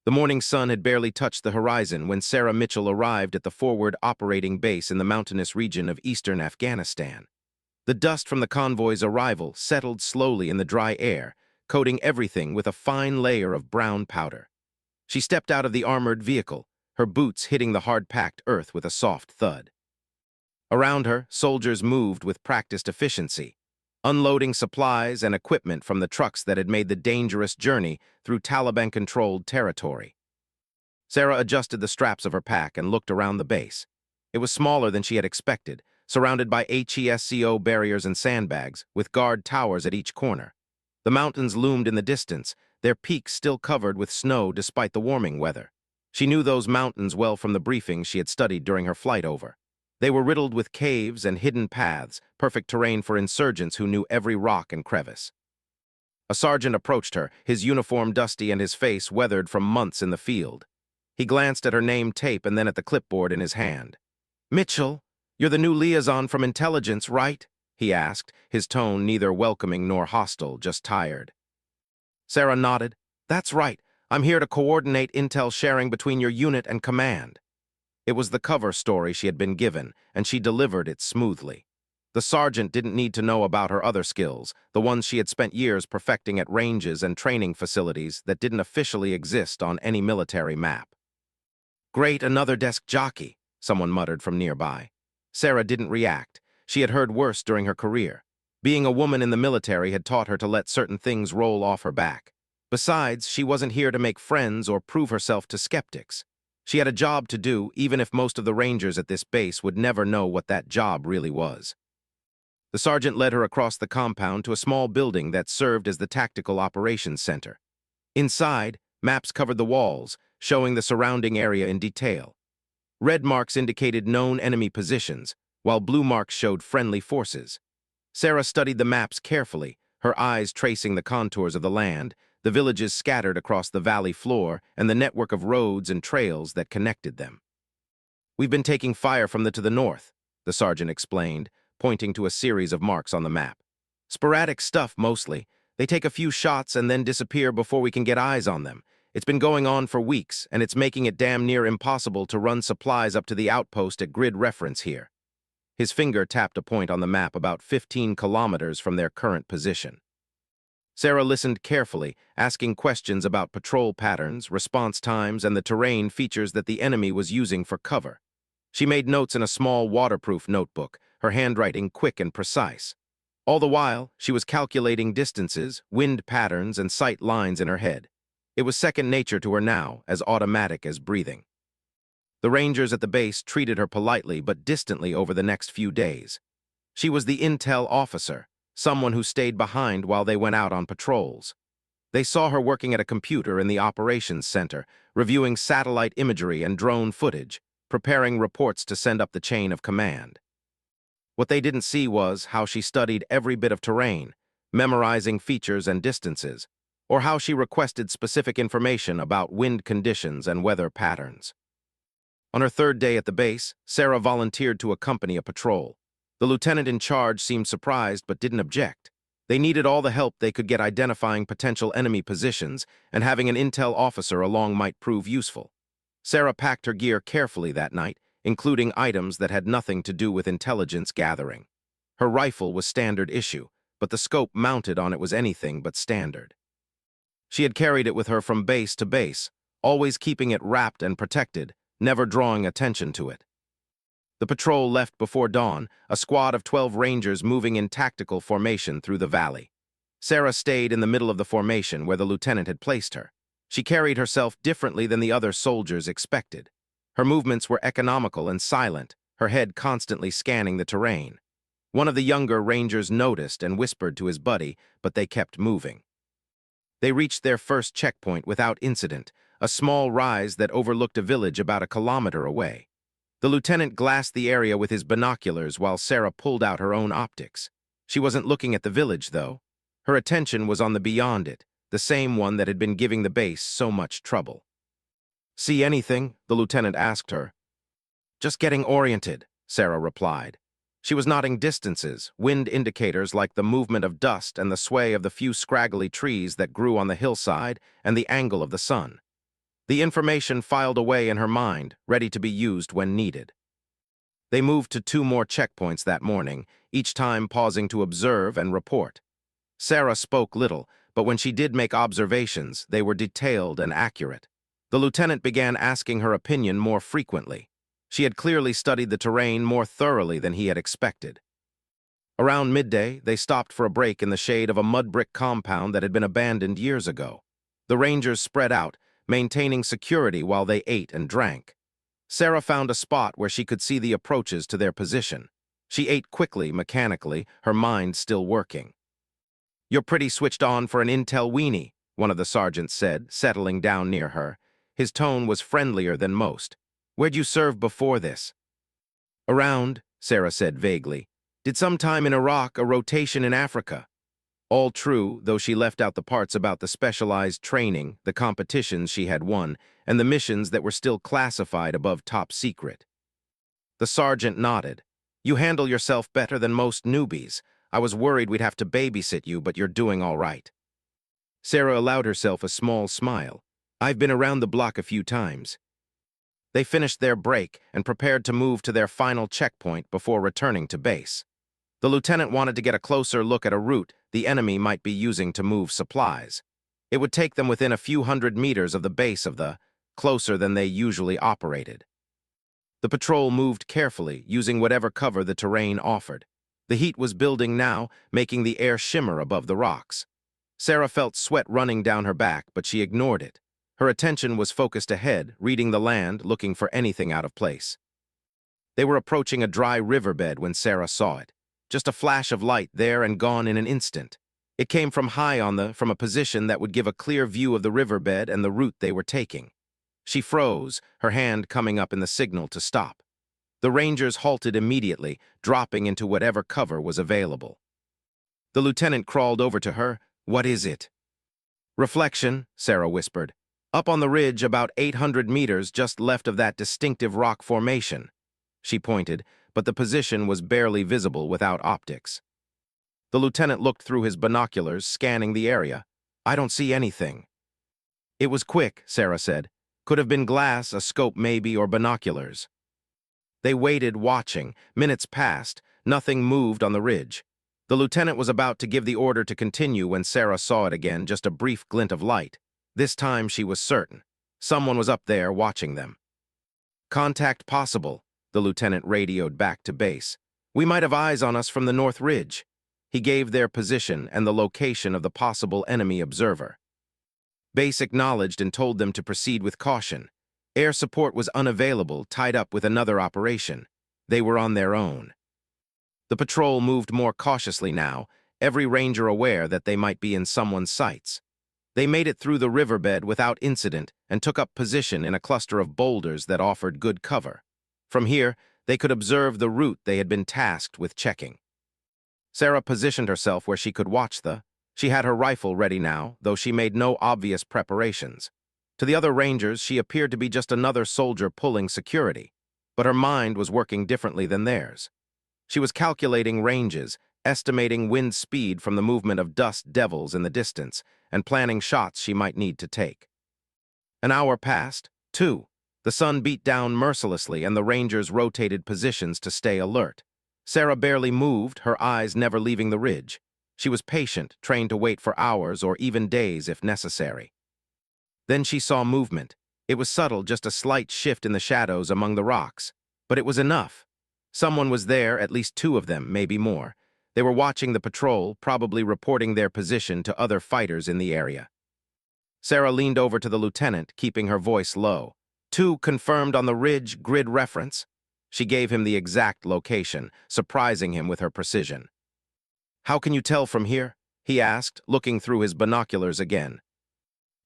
The morning sun had barely touched the horizon when Sarah Mitchell arrived at the forward operating base in the mountainous region of eastern Afghanistan. The dust from the convoy's arrival settled slowly in the dry air, coating everything with a fine layer of brown powder. She stepped out of the armored vehicle, her boots hitting the hard-packed earth with a soft thud. Around her, soldiers moved with practiced efficiency, unloading supplies and equipment from the trucks that had made the dangerous journey through Taliban-controlled territory. Sarah adjusted the straps of her pack and looked around the base. It was smaller than she had expected, surrounded by HESCO barriers and sandbags, with guard towers at each corner. The mountains loomed in the distance, their peaks still covered with snow despite the warming weather. She knew those mountains well from the briefings she had studied during her flight over. They were riddled with caves and hidden paths, perfect terrain for insurgents who knew every rock and crevice. A sergeant approached her, his uniform dusty and his face weathered from months in the field. He glanced at her name tape and then at the clipboard in his hand. "Mitchell, you're the new liaison from intelligence, right?" he asked, his tone neither welcoming nor hostile, just tired. Sarah nodded. "That's right. I'm here to coordinate intel sharing between your unit and command." It was the cover story she had been given, and she delivered it smoothly. The sergeant didn't need to know about her other skills, the ones she had spent years perfecting at ranges and training facilities that didn't officially exist on any military map. "Great, another desk jockey," someone muttered from nearby. Sarah didn't react. She had heard worse during her career. Being a woman in the military had taught her to let certain things roll off her back. Besides, she wasn't here to make friends or prove herself to skeptics. She had a job to do, even if most of the rangers at this base would never know what that job really was. The sergeant led her across the compound to a small building that served as the Tactical Operations Center. Inside, maps covered the walls, showing the surrounding area in detail. Red marks indicated known enemy positions, while blue marks showed friendly forces. Sarah studied the maps carefully, her eyes tracing the contours of the land, the villages scattered across the valley floor, and the network of roads and trails that connected them. "We've been taking fire from to the north," the sergeant explained, pointing to a series of marks on the map. "Sporadic stuff, mostly. They take a few shots and then disappear before we can get eyes on them. It's been going on for weeks, and it's making it damn near impossible to run supplies up to the outpost at grid reference here." His finger tapped a point on the map about 15 kilometers from their current position. Sarah listened carefully, asking questions about patrol patterns, response times, and the terrain features that the enemy was using for cover. She made notes in a small waterproof notebook, her handwriting quick and precise. All the while, she was calculating distances, wind patterns, and sight lines in her head. It was second nature to her now, as automatic as breathing. The rangers at the base treated her politely but distantly over the next few days. She was the intel officer, someone who stayed behind while they went out on patrols. They saw her working at a computer in the operations center, reviewing satellite imagery and drone footage, preparing reports to send up the chain of command. What they didn't see was how she studied every bit of terrain, memorizing features and distances, or how she requested specific information about wind conditions and weather patterns. On her third day at the base, Sarah volunteered to accompany a patrol. The lieutenant in charge seemed surprised but didn't object. They needed all the help they could get identifying potential enemy positions, and having an intel officer along might prove useful. Sarah packed her gear carefully that night, including items that had nothing to do with intelligence gathering. Her rifle was standard issue, but the scope mounted on it was anything but standard. She had carried it with her from base to base, always keeping it wrapped and protected, never drawing attention to it. The patrol left before dawn, a squad of 12 rangers moving in tactical formation through the valley. Sarah stayed in the middle of the formation where the lieutenant had placed her. She carried herself differently than the other soldiers expected. Her movements were economical and silent, her head constantly scanning the terrain. One of the younger rangers noticed and whispered to his buddy, but they kept moving. They reached their first checkpoint without incident, a small rise that overlooked a village about a kilometer away. The lieutenant glassed the area with his binoculars while Sarah pulled out her own optics. She wasn't looking at the village, though. Her attention was on the beyond it, the same one that had been giving the base so much trouble. "See anything?" the lieutenant asked her. "Just getting oriented," Sarah replied. She was noting distances, wind indicators like the movement of dust and the sway of the few scraggly trees that grew on the hillside and the angle of the sun. The information filed away in her mind, ready to be used when needed. They moved to 2 more checkpoints that morning, each time pausing to observe and report. Sarah spoke little, but when she did make observations, they were detailed and accurate. The lieutenant began asking her opinion more frequently. She had clearly studied the terrain more thoroughly than he had expected. Around midday, they stopped for a break in the shade of a mud brick compound that had been abandoned years ago. The Rangers spread out, maintaining security while they ate and drank. Sarah found a spot where she could see the approaches to their position. She ate quickly, mechanically, her mind still working. "You're pretty switched on for an intel weenie," one of the sergeants said, settling down near her. His tone was friendlier than most. "Where'd you serve before this?" "Around," Sarah said vaguely. "Did some time in Iraq, a rotation in Africa." All true, though she left out the parts about the specialized training, the competitions she had won, and the missions that were still classified above top secret. The sergeant nodded. "You handle yourself better than most newbies. I was worried we'd have to babysit you, but you're doing all right." Sarah allowed herself a small smile. "I've been around the block a few times." They finished their break and prepared to move to their final checkpoint before returning to base. The lieutenant wanted to get a closer look at a route the enemy might be using to move supplies. It would take them within a few hundred meters of the base of the, closer than they usually operated. The patrol moved carefully, using whatever cover the terrain offered. The heat was building now, making the air shimmer above the rocks. Sarah felt sweat running down her back, but she ignored it. Her attention was focused ahead, reading the land, looking for anything out of place. They were approaching a dry riverbed when Sarah saw it. Just a flash of light there and gone in an instant. It came from high from a position that would give a clear view of the riverbed and the route they were taking. She froze, her hand coming up in the signal to stop. The Rangers halted immediately, dropping into whatever cover was available. The lieutenant crawled over to her. "What is it?" "Reflection," Sarah whispered. "Up on the ridge about 800 meters just left of that distinctive rock formation." She pointed, but the position was barely visible without optics. The lieutenant looked through his binoculars, scanning the area. "I don't see anything." "It was quick," Sarah said. "Could have been glass, a scope maybe, or binoculars." They waited, watching. Minutes passed. Nothing moved on the ridge. The lieutenant was about to give the order to continue when Sarah saw it again, just a brief glint of light. This time she was certain. Someone was up there watching them. "Contact possible," the lieutenant radioed back to base. "We might have eyes on us from the North Ridge." He gave their position and the location of the possible enemy observer. Base acknowledged and told them to proceed with caution. Air support was unavailable, tied up with another operation. They were on their own. The patrol moved more cautiously now, every ranger aware that they might be in someone's sights. They made it through the riverbed without incident and took up position in a cluster of boulders that offered good cover. From here, they could observe the route they had been tasked with checking. Sarah positioned herself where she could watch She had her rifle ready now, though she made no obvious preparations. To the other rangers, she appeared to be just another soldier pulling security, but her mind was working differently than theirs. She was calculating ranges, estimating wind speed from the movement of dust devils in the distance, and planning shots she might need to take. An hour passed, 2. The sun beat down mercilessly and the Rangers rotated positions to stay alert. Sarah barely moved, her eyes never leaving the ridge. She was patient, trained to wait for hours or even days if necessary. Then she saw movement. It was subtle, just a slight shift in the shadows among the rocks. But it was enough. Someone was there, at least 2 of them, maybe more. They were watching the patrol, probably reporting their position to other fighters in the area. Sarah leaned over to the lieutenant, keeping her voice low. 2 confirmed on the ridge grid reference. She gave him the exact location, surprising him with her precision. "How can you tell from here?" he asked, looking through his binoculars again.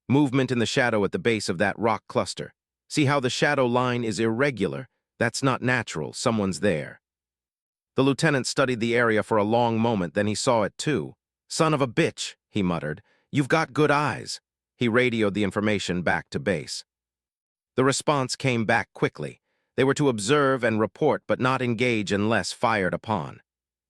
"Movement in the shadow at the base of that rock cluster. See how the shadow line is irregular? That's not natural, someone's there." The lieutenant studied the area for a long moment, then he saw it too. "Son of a bitch," he muttered. "You've got good eyes." He radioed the information back to base. The response came back quickly. They were to observe and report but not engage unless fired upon.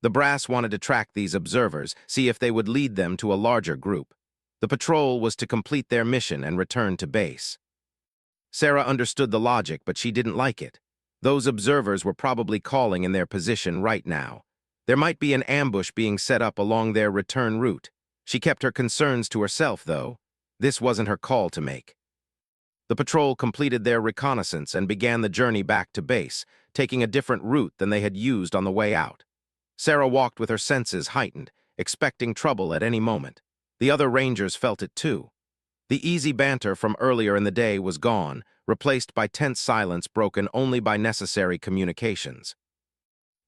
The brass wanted to track these observers, see if they would lead them to a larger group. The patrol was to complete their mission and return to base. Sarah understood the logic, but she didn't like it. Those observers were probably calling in their position right now. There might be an ambush being set up along their return route. She kept her concerns to herself, though. This wasn't her call to make. The patrol completed their reconnaissance and began the journey back to base, taking a different route than they had used on the way out. Sarah walked with her senses heightened, expecting trouble at any moment. The other rangers felt it too. The easy banter from earlier in the day was gone, replaced by tense silence broken only by necessary communications.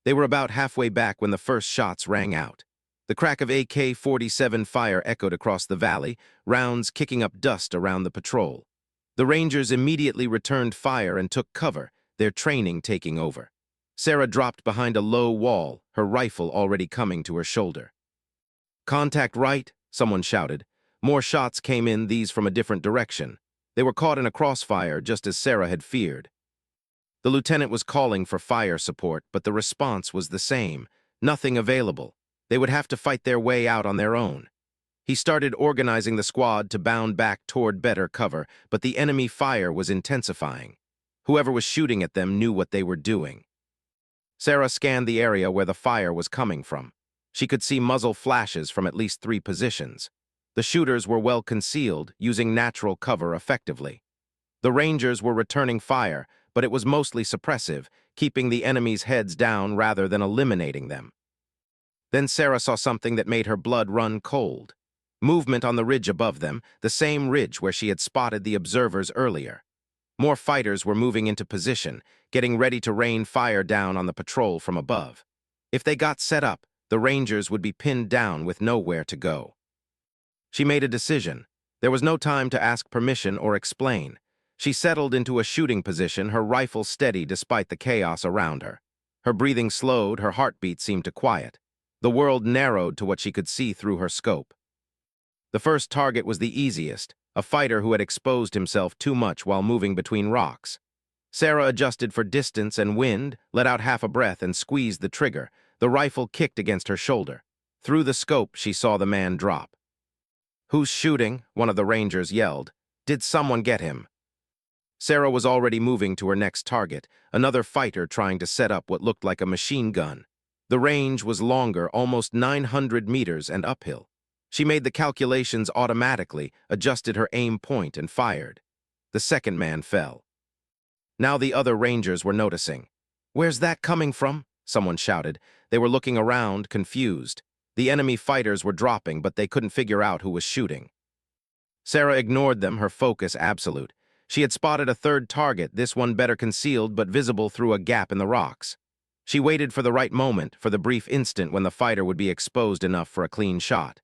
They were about halfway back when the first shots rang out. The crack of AK-47 fire echoed across the valley, rounds kicking up dust around the patrol. The Rangers immediately returned fire and took cover, their training taking over. Sarah dropped behind a low wall, her rifle already coming to her shoulder. "Contact right," someone shouted. More shots came in, these from a different direction. They were caught in a crossfire, just as Sarah had feared. The lieutenant was calling for fire support, but the response was the same. Nothing available. They would have to fight their way out on their own. He started organizing the squad to bound back toward better cover, but the enemy fire was intensifying. Whoever was shooting at them knew what they were doing. Sarah scanned the area where the fire was coming from. She could see muzzle flashes from at least 3 positions. The shooters were well concealed, using natural cover effectively. The Rangers were returning fire, but it was mostly suppressive, keeping the enemy's heads down rather than eliminating them. Then Sarah saw something that made her blood run cold. Movement on the ridge above them, the same ridge where she had spotted the observers earlier. More fighters were moving into position, getting ready to rain fire down on the patrol from above. If they got set up, the Rangers would be pinned down with nowhere to go. She made a decision. There was no time to ask permission or explain. She settled into a shooting position, her rifle steady despite the chaos around her. Her breathing slowed, her heartbeat seemed to quiet. The world narrowed to what she could see through her scope. The first target was the easiest, a fighter who had exposed himself too much while moving between rocks. Sarah adjusted for distance and wind, let out half a breath and squeezed the trigger. The rifle kicked against her shoulder. Through the scope, she saw the man drop. "Who's shooting?" one of the Rangers yelled. "Did someone get him?" Sarah was already moving to her next target, another fighter trying to set up what looked like a machine gun. The range was longer, almost 900 meters and uphill. She made the calculations automatically, adjusted her aim point, and fired. The second man fell. Now the other Rangers were noticing. "Where's that coming from?" someone shouted. They were looking around, confused. The enemy fighters were dropping, but they couldn't figure out who was shooting. Sarah ignored them, her focus absolute. She had spotted a third target, this one better concealed but visible through a gap in the rocks. She waited for the right moment, for the brief instant when the fighter would be exposed enough for a clean shot.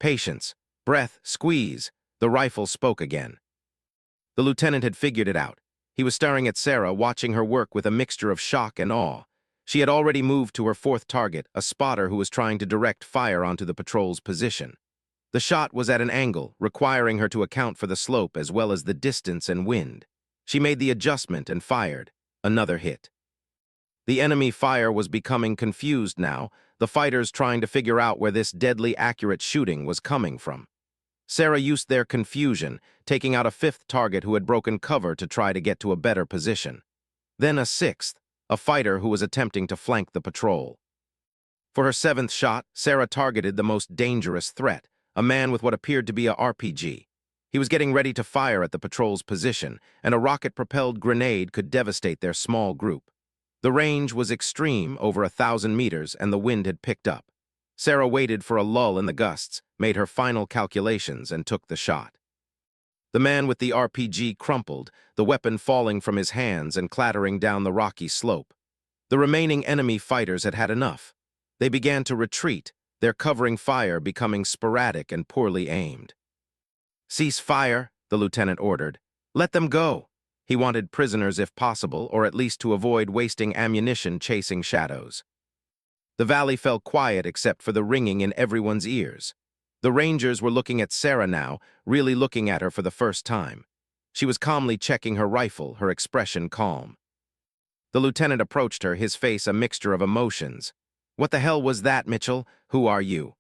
Patience, breath, squeeze. The rifle spoke again. The lieutenant had figured it out. He was staring at Sarah, watching her work with a mixture of shock and awe. She had already moved to her fourth target, a spotter who was trying to direct fire onto the patrol's position. The shot was at an angle, requiring her to account for the slope as well as the distance and wind. She made the adjustment and fired. Another hit. The enemy fire was becoming confused now, the fighters trying to figure out where this deadly accurate shooting was coming from. Sarah used their confusion, taking out a fifth target who had broken cover to try to get to a better position. Then a sixth, a fighter who was attempting to flank the patrol. For her seventh shot, Sarah targeted the most dangerous threat, a man with what appeared to be a RPG. He was getting ready to fire at the patrol's position, and a rocket-propelled grenade could devastate their small group. The range was extreme, over 1,000 meters, and the wind had picked up. Sarah waited for a lull in the gusts, made her final calculations, and took the shot. The man with the RPG crumpled, the weapon falling from his hands and clattering down the rocky slope. The remaining enemy fighters had had enough. They began to retreat, their covering fire becoming sporadic and poorly aimed. "Cease fire," the lieutenant ordered. "Let them go." He wanted prisoners if possible, or at least to avoid wasting ammunition chasing shadows. The valley fell quiet except for the ringing in everyone's ears. The Rangers were looking at Sarah now, really looking at her for the first time. She was calmly checking her rifle, her expression calm. The lieutenant approached her, his face a mixture of emotions. "What the hell was that, Mitchell? Who are you?"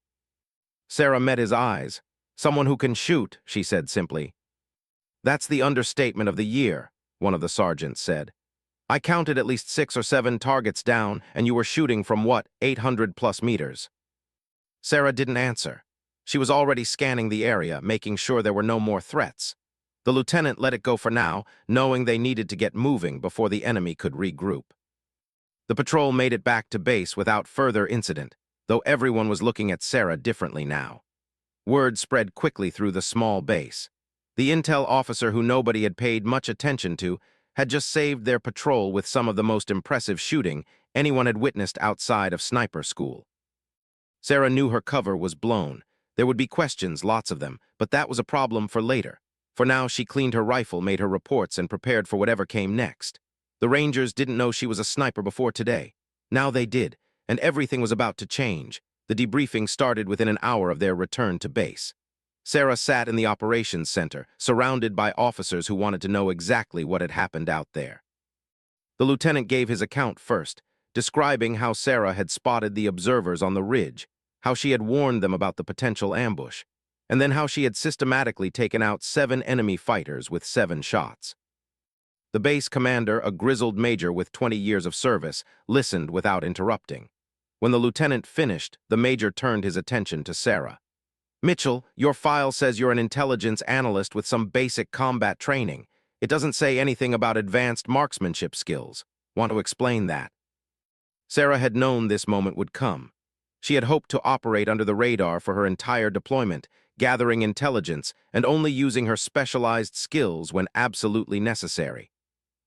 Sarah met his eyes. "Someone who can shoot," she said simply. "That's the understatement of the year. one of the sergeants said. I counted at least 6 or 7 targets down, and you were shooting from what, 800+ meters? Sarah didn't answer. She was already scanning the area, making sure there were no more threats. The lieutenant let it go for now, knowing they needed to get moving before the enemy could regroup. The patrol made it back to base without further incident, though everyone was looking at Sarah differently now. Word spread quickly through the small base. The intel officer who nobody had paid much attention to had just saved their patrol with some of the most impressive shooting anyone had witnessed outside of sniper school. Sarah knew her cover was blown. There would be questions, lots of them, but that was a problem for later. For now, she cleaned her rifle, made her reports, and prepared for whatever came next. The Rangers didn't know she was a sniper before today. Now they did, and everything was about to change. The debriefing started within an hour of their return to base. Sarah sat in the operations center, surrounded by officers who wanted to know exactly what had happened out there. The lieutenant gave his account first, describing how Sarah had spotted the observers on the ridge, how she had warned them about the potential ambush, and then how she had systematically taken out 7 enemy fighters with 7 shots. The base commander, a grizzled major with 20 years of service, listened without interrupting. When the lieutenant finished, the major turned his attention to Sarah. Mitchell, your file says you're an intelligence analyst with some basic combat training. It doesn't say anything about advanced marksmanship skills. Want to explain that? Sarah had known this moment would come. She had hoped to operate under the radar for her entire deployment, gathering intelligence and only using her specialized skills when absolutely necessary.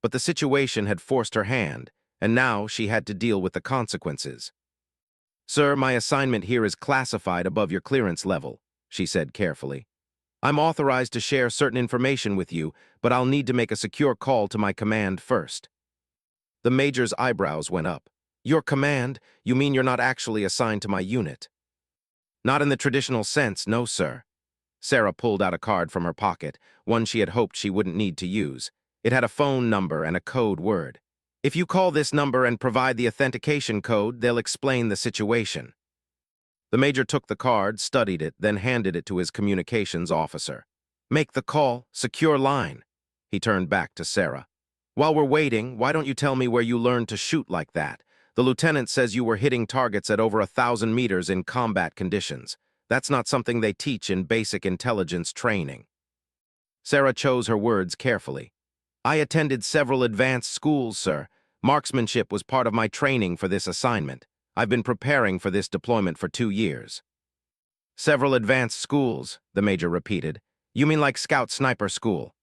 But the situation had forced her hand, and now she had to deal with the consequences. Sir, my assignment here is classified above your clearance level, she said carefully. I'm authorized to share certain information with you, but I'll need to make a secure call to my command first. The major's eyebrows went up. Your command? You mean you're not actually assigned to my unit? Not in the traditional sense, no, sir. Sarah pulled out a card from her pocket, one she had hoped she wouldn't need to use. It had a phone number and a code word. If you call this number and provide the authentication code, they'll explain the situation. The major took the card, studied it, then handed it to his communications officer. Make the call, secure line. He turned back to Sarah. While we're waiting, why don't you tell me where you learned to shoot like that? The lieutenant says you were hitting targets at over 1,000 meters in combat conditions. That's not something they teach in basic intelligence training. Sarah chose her words carefully. I attended several advanced schools, sir. Marksmanship was part of my training for this assignment. I've been preparing for this deployment for 2 years. Several advanced schools, the major repeated. You mean like Scout Sniper School?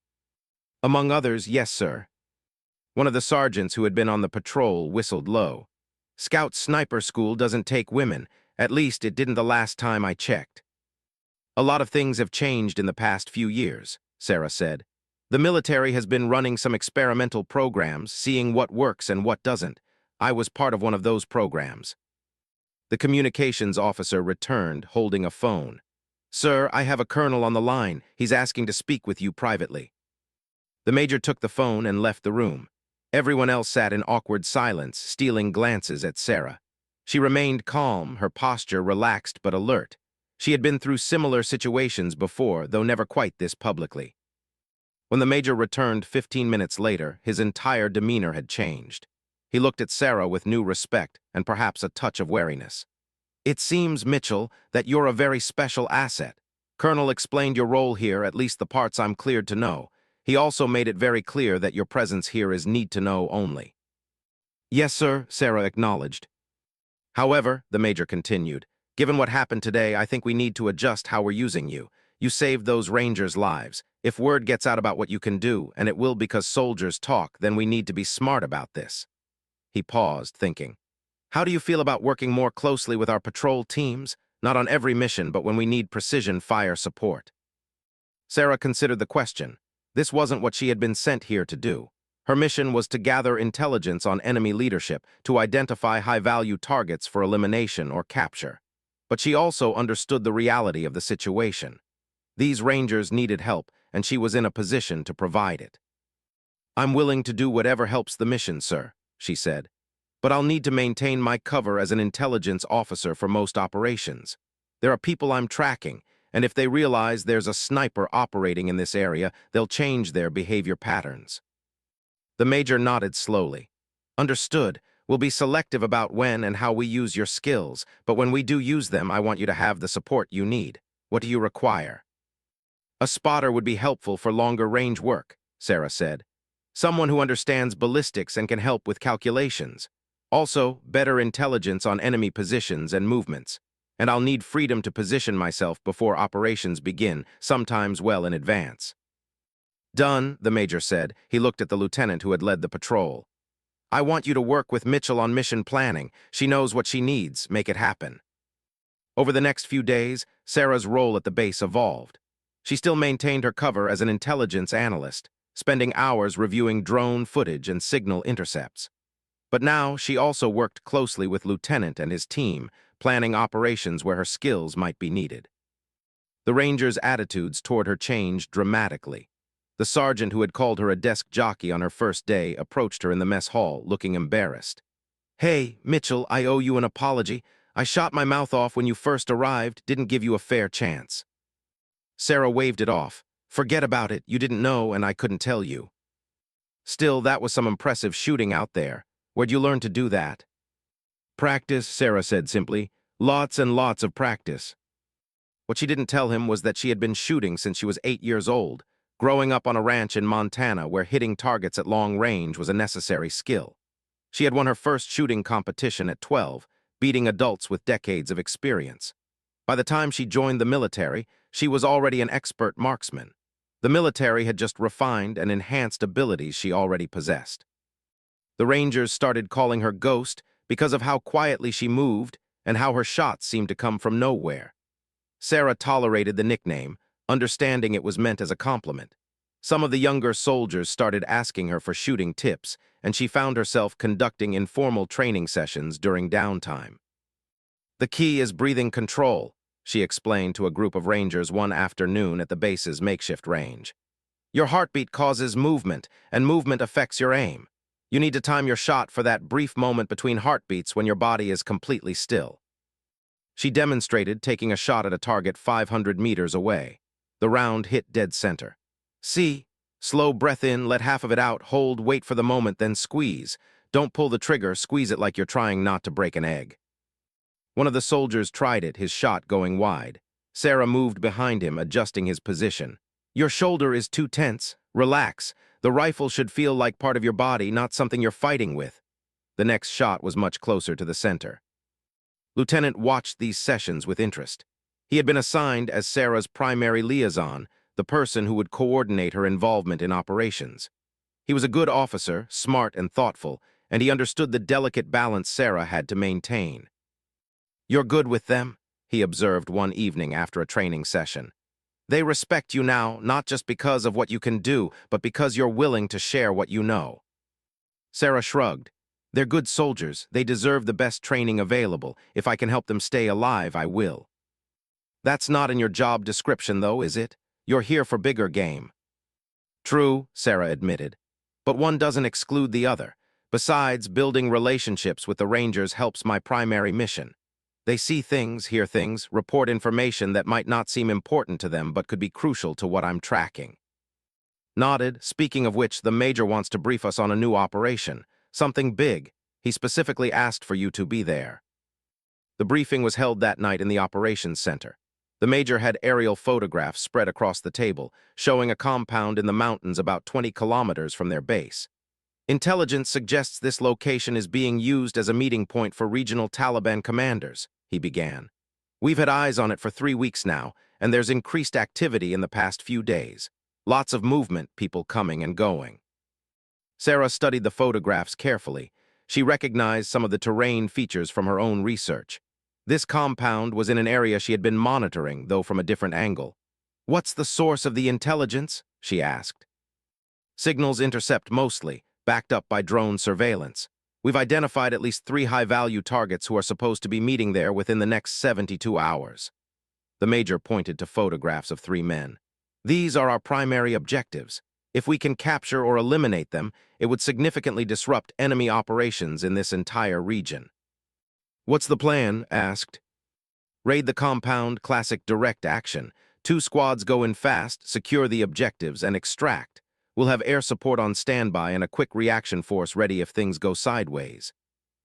Among others, yes, sir. One of the sergeants who had been on the patrol whistled low. Scout Sniper School doesn't take women. At least it didn't the last time I checked. A lot of things have changed in the past few years, Sarah said. The military has been running some experimental programs, seeing what works and what doesn't. I was part of one of those programs. The communications officer returned, holding a phone. Sir, I have a colonel on the line. He's asking to speak with you privately. The major took the phone and left the room. Everyone else sat in awkward silence, stealing glances at Sarah. She remained calm, her posture relaxed but alert. She had been through similar situations before, though never quite this publicly. When the major returned 15 minutes later, his entire demeanor had changed. He looked at Sarah with new respect and perhaps a touch of wariness. It seems, Mitchell, that you're a very special asset. Colonel explained your role here, at least the parts I'm cleared to know. He also made it very clear that your presence here is need-to-know only. Yes, sir, Sarah acknowledged. However, the major continued, given what happened today, I think we need to adjust how we're using you. You saved those Rangers' lives. If word gets out about what you can do, and it will because soldiers talk, then we need to be smart about this. He paused, thinking. How do you feel about working more closely with our patrol teams? Not on every mission, but when we need precision fire support. Sarah considered the question. This wasn't what she had been sent here to do. Her mission was to gather intelligence on enemy leadership, to identify high-value targets for elimination or capture. But she also understood the reality of the situation. These Rangers needed help, and she was in a position to provide it. I'm willing to do whatever helps the mission, sir, she said. But I'll need to maintain my cover as an intelligence officer for most operations. There are people I'm tracking, and if they realize there's a sniper operating in this area, they'll change their behavior patterns. The major nodded slowly. Understood. We'll be selective about when and how we use your skills, but when we do use them, I want you to have the support you need. What do you require? A spotter would be helpful for longer range work, Sarah said. Someone who understands ballistics and can help with calculations. Also, better intelligence on enemy positions and movements. And I'll need freedom to position myself before operations begin, sometimes well in advance. Done, the major said. He looked at the lieutenant who had led the patrol. I want you to work with Mitchell on mission planning. She knows what she needs. Make it happen. Over the next few days, Sarah's role at the base evolved. She still maintained her cover as an intelligence analyst, spending hours reviewing drone footage and signal intercepts. But now she also worked closely with Lieutenant and his team, planning operations where her skills might be needed. The Ranger's attitudes toward her changed dramatically. The sergeant who had called her a desk jockey on her first day approached her in the mess hall, looking embarrassed. Hey, Mitchell, I owe you an apology. I shot my mouth off when you first arrived, didn't give you a fair chance. Sarah waved it off. Forget about it, you didn't know and I couldn't tell you. Still, that was some impressive shooting out there. Where'd you learn to do that? Practice, Sarah said simply. Lots and lots of practice. What she didn't tell him was that she had been shooting since she was 8 years old, growing up on a ranch in Montana where hitting targets at long range was a necessary skill. She had won her first shooting competition at 12, beating adults with decades of experience. By the time she joined the military, she was already an expert marksman. The military had just refined and enhanced abilities she already possessed. The Rangers started calling her Ghost because of how quietly she moved and how her shots seemed to come from nowhere. Sarah tolerated the nickname, understanding it was meant as a compliment. Some of the younger soldiers started asking her for shooting tips, and she found herself conducting informal training sessions during downtime. The key is breathing control, she explained to a group of Rangers one afternoon at the base's makeshift range. Your heartbeat causes movement, and movement affects your aim. You need to time your shot for that brief moment between heartbeats when your body is completely still. She demonstrated taking a shot at a target 500 meters away. The round hit dead center. See? Slow breath in, let half of it out, hold, wait for the moment, then squeeze. Don't pull the trigger, squeeze it like you're trying not to break an egg. One of the soldiers tried it, his shot going wide. Sarah moved behind him, adjusting his position. Your shoulder is too tense. Relax. The rifle should feel like part of your body, not something you're fighting with. The next shot was much closer to the center. Lieutenant watched these sessions with interest. He had been assigned as Sarah's primary liaison, the person who would coordinate her involvement in operations. He was a good officer, smart and thoughtful, and he understood the delicate balance Sarah had to maintain. You're good with them, he observed one evening after a training session. They respect you now, not just because of what you can do, but because you're willing to share what you know. Sarah shrugged. They're good soldiers. They deserve the best training available. If I can help them stay alive, I will. That's not in your job description, though, is it? You're here for bigger game. True, Sarah admitted. But one doesn't exclude the other. Besides, building relationships with the Rangers helps my primary mission. They see things, hear things, report information that might not seem important to them but could be crucial to what I'm tracking. Nodded, speaking of which, the Major wants to brief us on a new operation. Something big. He specifically asked for you to be there. The briefing was held that night in the operations center. The Major had aerial photographs spread across the table, showing a compound in the mountains about 20 kilometers from their base. Intelligence suggests this location is being used as a meeting point for regional Taliban commanders, he began. We've had eyes on it for 3 weeks now, and there's increased activity in the past few days. Lots of movement, people coming and going. Sarah studied the photographs carefully. She recognized some of the terrain features from her own research. This compound was in an area she had been monitoring, though from a different angle. What's the source of the intelligence? She asked. Signals intercept mostly, backed up by drone surveillance. We've identified at least 3 high-value targets who are supposed to be meeting there within the next 72 hours. The Major pointed to photographs of 3 men. These are our primary objectives. If we can capture or eliminate them, it would significantly disrupt enemy operations in this entire region. What's the plan? Asked. Raid the compound, classic direct action. 2 squads go in fast, secure the objectives, and extract. We'll have air support on standby and a quick reaction force ready if things go sideways."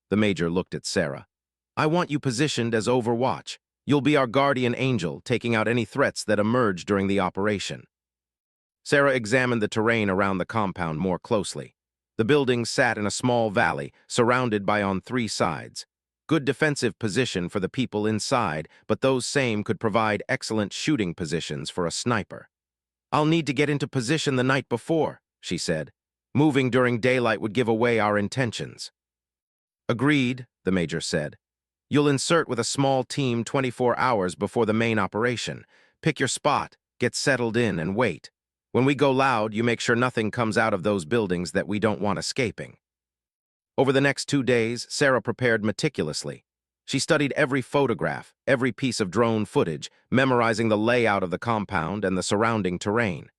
The major looked at Sarah. "I want you positioned as Overwatch. You'll be our guardian angel, taking out any threats that emerge during the operation." Sarah examined the terrain around the compound more closely. The buildings sat in a small valley, surrounded by on three sides. Good defensive position for the people inside, but those same could provide excellent shooting positions for a sniper. "I'll need to get into position the night before," she said. "Moving during daylight would give away our intentions." "Agreed," the major said. "You'll insert with a small team 24 hours before the main operation. Pick your spot, get settled in, and wait. When we go loud, you make sure nothing comes out of those buildings that we don't want escaping." Over the next 2 days, Sarah prepared meticulously. She studied every photograph, every piece of drone footage, memorizing the layout of the compound and the surrounding terrain.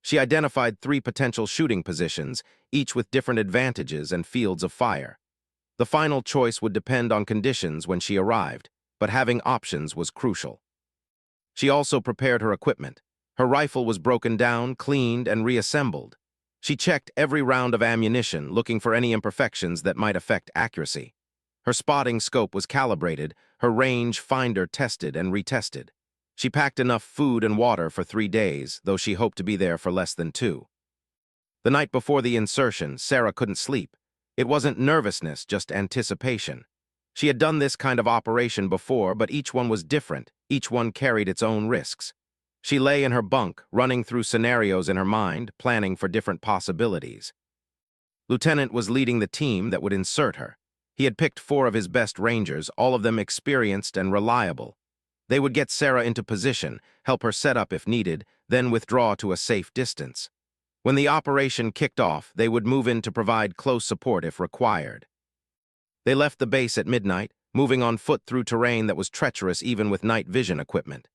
She identified 3 potential shooting positions, each with different advantages and fields of fire. The final choice would depend on conditions when she arrived, but having options was crucial. She also prepared her equipment. Her rifle was broken down, cleaned, and reassembled. She checked every round of ammunition, looking for any imperfections that might affect accuracy. Her spotting scope was calibrated, her range finder tested and retested. She packed enough food and water for 3 days, though she hoped to be there for less than 2. The night before the insertion, Sarah couldn't sleep. It wasn't nervousness, just anticipation. She had done this kind of operation before, but each one was different. Each one carried its own risks. She lay in her bunk, running through scenarios in her mind, planning for different possibilities. Lieutenant was leading the team that would insert her. He had picked 4 of his best rangers, all of them experienced and reliable. They would get Sarah into position, help her set up if needed, then withdraw to a safe distance. When the operation kicked off, they would move in to provide close support if required. They left the base at midnight, moving on foot through terrain that was treacherous even with night vision equipment.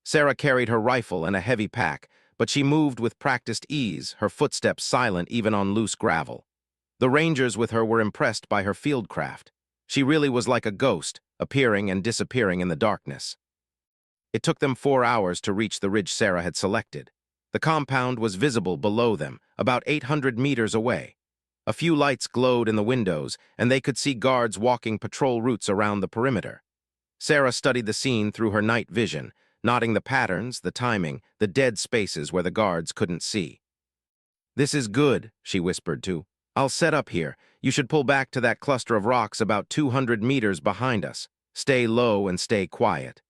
Sarah carried her rifle and a heavy pack, but she moved with practiced ease, her footsteps silent even on loose gravel. The rangers with her were impressed by her fieldcraft. She really was like a ghost, appearing and disappearing in the darkness. It took them 4 hours to reach the ridge Sarah had selected. The compound was visible below them, about 800 meters away. A few lights glowed in the windows, and they could see guards walking patrol routes around the perimeter. Sarah studied the scene through her night vision, noting the patterns, the timing, the dead spaces where the guards couldn't see. "This is good," she whispered to. "I'll set up here. You should pull back to that cluster of rocks about 200 meters behind us. Stay low and stay quiet."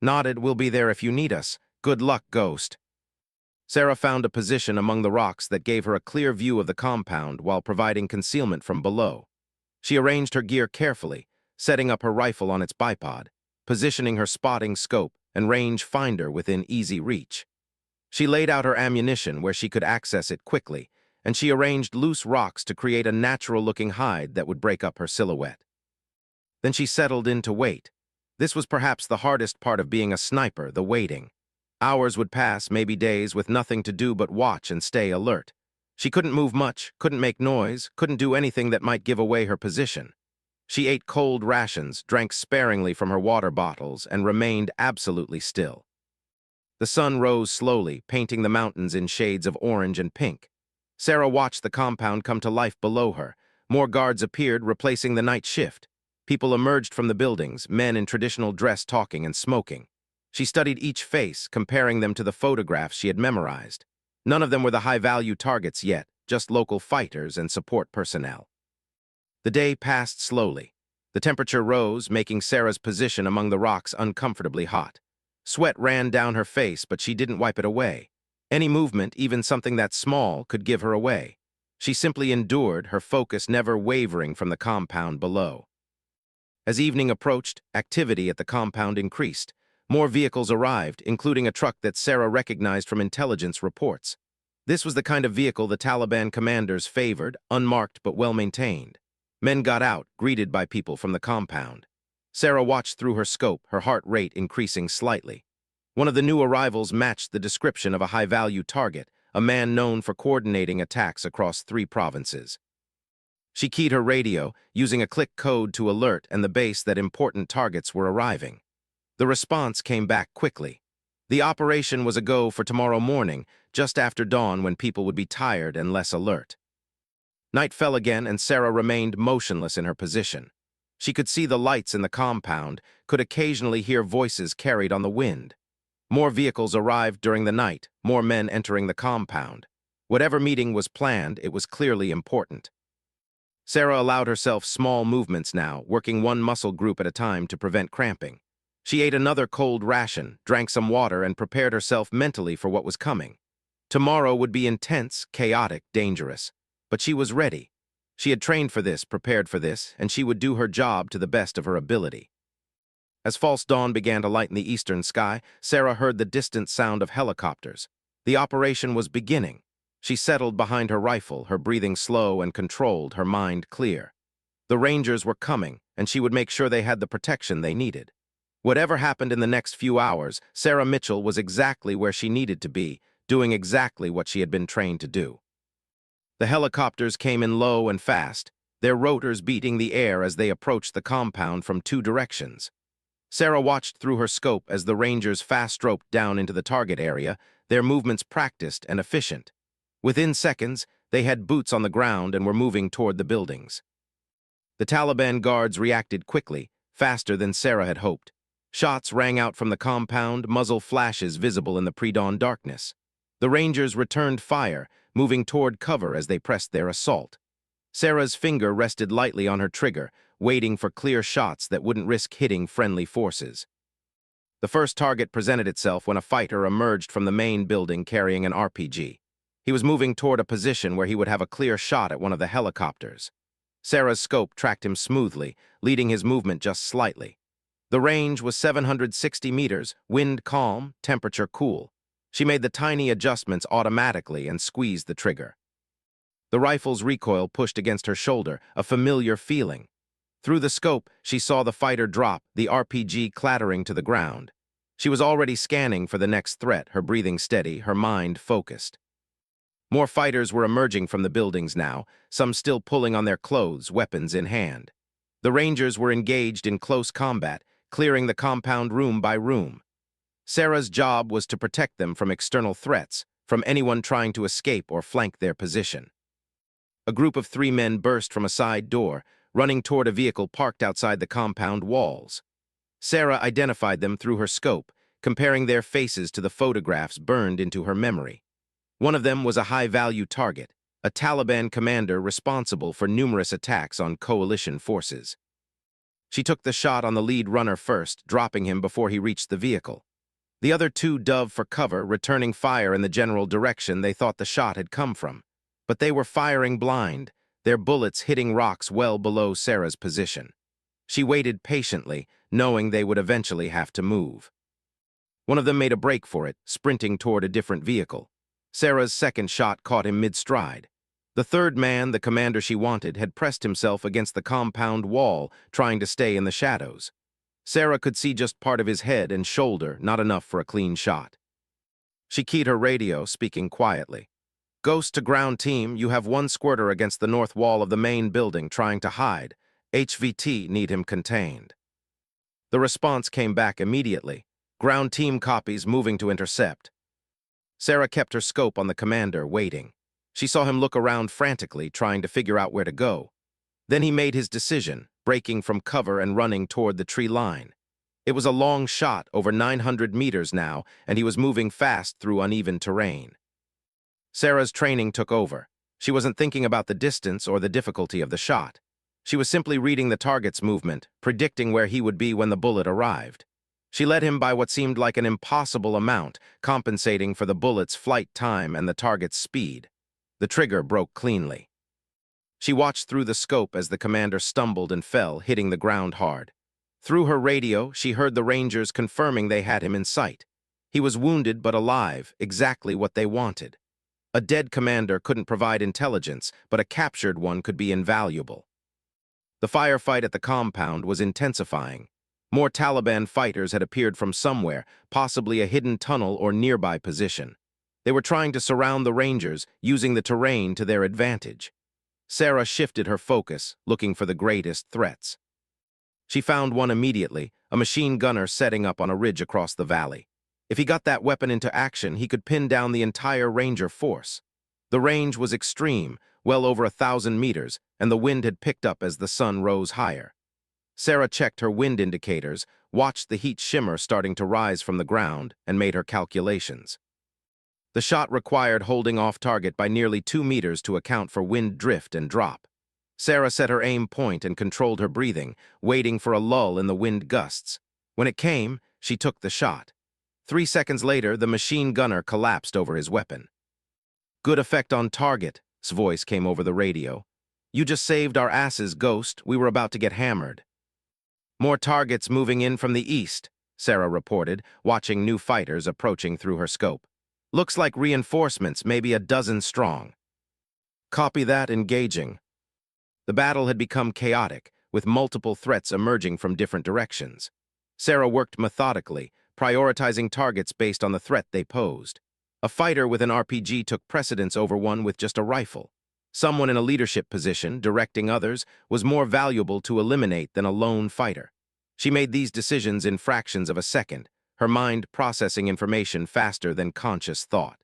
"Nodded, we'll be there if you need us. Good luck, Ghost." Sarah found a position among the rocks that gave her a clear view of the compound while providing concealment from below. She arranged her gear carefully, setting up her rifle on its bipod, positioning her spotting scope and range finder within easy reach. She laid out her ammunition where she could access it quickly, and she arranged loose rocks to create a natural-looking hide that would break up her silhouette. Then she settled in to wait. This was perhaps the hardest part of being a sniper, the waiting. Hours would pass, maybe days, with nothing to do but watch and stay alert. She couldn't move much, couldn't make noise, couldn't do anything that might give away her position. She ate cold rations, drank sparingly from her water bottles, and remained absolutely still. The sun rose slowly, painting the mountains in shades of orange and pink. Sarah watched the compound come to life below her. More guards appeared, replacing the night shift. People emerged from the buildings, men in traditional dress talking and smoking. She studied each face, comparing them to the photographs she had memorized. None of them were the high-value targets yet, just local fighters and support personnel. The day passed slowly. The temperature rose, making Sarah's position among the rocks uncomfortably hot. Sweat ran down her face, but she didn't wipe it away. Any movement, even something that small, could give her away. She simply endured, her focus never wavering from the compound below. As evening approached, activity at the compound increased. More vehicles arrived, including a truck that Sarah recognized from intelligence reports. This was the kind of vehicle the Taliban commanders favored, unmarked but well-maintained. Men got out, greeted by people from the compound. Sarah watched through her scope, her heart rate increasing slightly. One of the new arrivals matched the description of a high-value target, a man known for coordinating attacks across 3 provinces. She keyed her radio, using a click code to alert and the base that important targets were arriving. The response came back quickly. The operation was a go for tomorrow morning, just after dawn when people would be tired and less alert. Night fell again and Sarah remained motionless in her position. She could see the lights in the compound, could occasionally hear voices carried on the wind. More vehicles arrived during the night, more men entering the compound. Whatever meeting was planned, it was clearly important. Sarah allowed herself small movements now, working one muscle group at a time to prevent cramping. She ate another cold ration, drank some water, and prepared herself mentally for what was coming. Tomorrow would be intense, chaotic, dangerous. But she was ready. She had trained for this, prepared for this, and she would do her job to the best of her ability. As false dawn began to lighten the eastern sky, Sarah heard the distant sound of helicopters. The operation was beginning. She settled behind her rifle, her breathing slow and controlled, her mind clear. The Rangers were coming, and she would make sure they had the protection they needed. Whatever happened in the next few hours, Sarah Mitchell was exactly where she needed to be, doing exactly what she had been trained to do. The helicopters came in low and fast, their rotors beating the air as they approached the compound from two directions. Sarah watched through her scope as the Rangers fast-roped down into the target area, their movements practiced and efficient. Within seconds, they had boots on the ground and were moving toward the buildings. The Taliban guards reacted quickly, faster than Sarah had hoped. Shots rang out from the compound, muzzle flashes visible in the pre-dawn darkness. The Rangers returned fire, moving toward cover as they pressed their assault. Sarah's finger rested lightly on her trigger, waiting for clear shots that wouldn't risk hitting friendly forces. The first target presented itself when a fighter emerged from the main building carrying an RPG. He was moving toward a position where he would have a clear shot at one of the helicopters. Sarah's scope tracked him smoothly, leading his movement just slightly. The range was 760 meters, wind calm, temperature cool. She made the tiny adjustments automatically and squeezed the trigger. The rifle's recoil pushed against her shoulder, a familiar feeling. Through the scope, she saw the fighter drop, the RPG clattering to the ground. She was already scanning for the next threat, her breathing steady, her mind focused. More fighters were emerging from the buildings now, some still pulling on their clothes, weapons in hand. The Rangers were engaged in close combat, clearing the compound room by room. Sarah's job was to protect them from external threats, from anyone trying to escape or flank their position. A group of 3 men burst from a side door, running toward a vehicle parked outside the compound walls. Sarah identified them through her scope, comparing their faces to the photographs burned into her memory. One of them was a high-value target, a Taliban commander responsible for numerous attacks on coalition forces. She took the shot on the lead runner first, dropping him before he reached the vehicle. The other 2 dove for cover, returning fire in the general direction they thought the shot had come from. But they were firing blind, their bullets hitting rocks well below Sarah's position. She waited patiently, knowing they would eventually have to move. One of them made a break for it, sprinting toward a different vehicle. Sarah's second shot caught him mid-stride. The third man, the commander she wanted, had pressed himself against the compound wall, trying to stay in the shadows. Sarah could see just part of his head and shoulder, not enough for a clean shot. She keyed her radio, speaking quietly. "Ghost to ground team, you have 1 squirter against the north wall of the main building trying to hide. HVT need him contained." The response came back immediately. "Ground team copies, moving to intercept." Sarah kept her scope on the commander, waiting. She saw him look around frantically, trying to figure out where to go. Then he made his decision, breaking from cover and running toward the tree line. It was a long shot, over 900 meters now, and he was moving fast through uneven terrain. Sarah's training took over. She wasn't thinking about the distance or the difficulty of the shot. She was simply reading the target's movement, predicting where he would be when the bullet arrived. She led him by what seemed like an impossible amount, compensating for the bullet's flight time and the target's speed. The trigger broke cleanly. She watched through the scope as the commander stumbled and fell, hitting the ground hard. Through her radio, she heard the Rangers confirming they had him in sight. He was wounded but alive, exactly what they wanted. A dead commander couldn't provide intelligence, but a captured one could be invaluable. The firefight at the compound was intensifying. More Taliban fighters had appeared from somewhere, possibly a hidden tunnel or nearby position. They were trying to surround the Rangers, using the terrain to their advantage. Sarah shifted her focus, looking for the greatest threats. She found one immediately, a machine gunner setting up on a ridge across the valley. If he got that weapon into action, he could pin down the entire Ranger force. The range was extreme, well over 1,000 meters, and the wind had picked up as the sun rose higher. Sarah checked her wind indicators, watched the heat shimmer starting to rise from the ground, and made her calculations. The shot required holding off target by nearly 2 meters to account for wind drift and drop. Sarah set her aim point and controlled her breathing, waiting for a lull in the wind gusts. When it came, she took the shot. 3 seconds later, the machine gunner collapsed over his weapon. "Good effect on target's voice came over the radio. "You just saved our asses, Ghost. We were about to get hammered." "More targets moving in from the east," Sarah reported, watching new fighters approaching through her scope. "Looks like reinforcements, maybe a dozen strong." "Copy that, engaging." The battle had become chaotic, with multiple threats emerging from different directions. Sarah worked methodically, prioritizing targets based on the threat they posed. A fighter with an RPG took precedence over one with just a rifle. Someone in a leadership position, directing others, was more valuable to eliminate than a lone fighter. She made these decisions in fractions of a second, her mind processing information faster than conscious thought.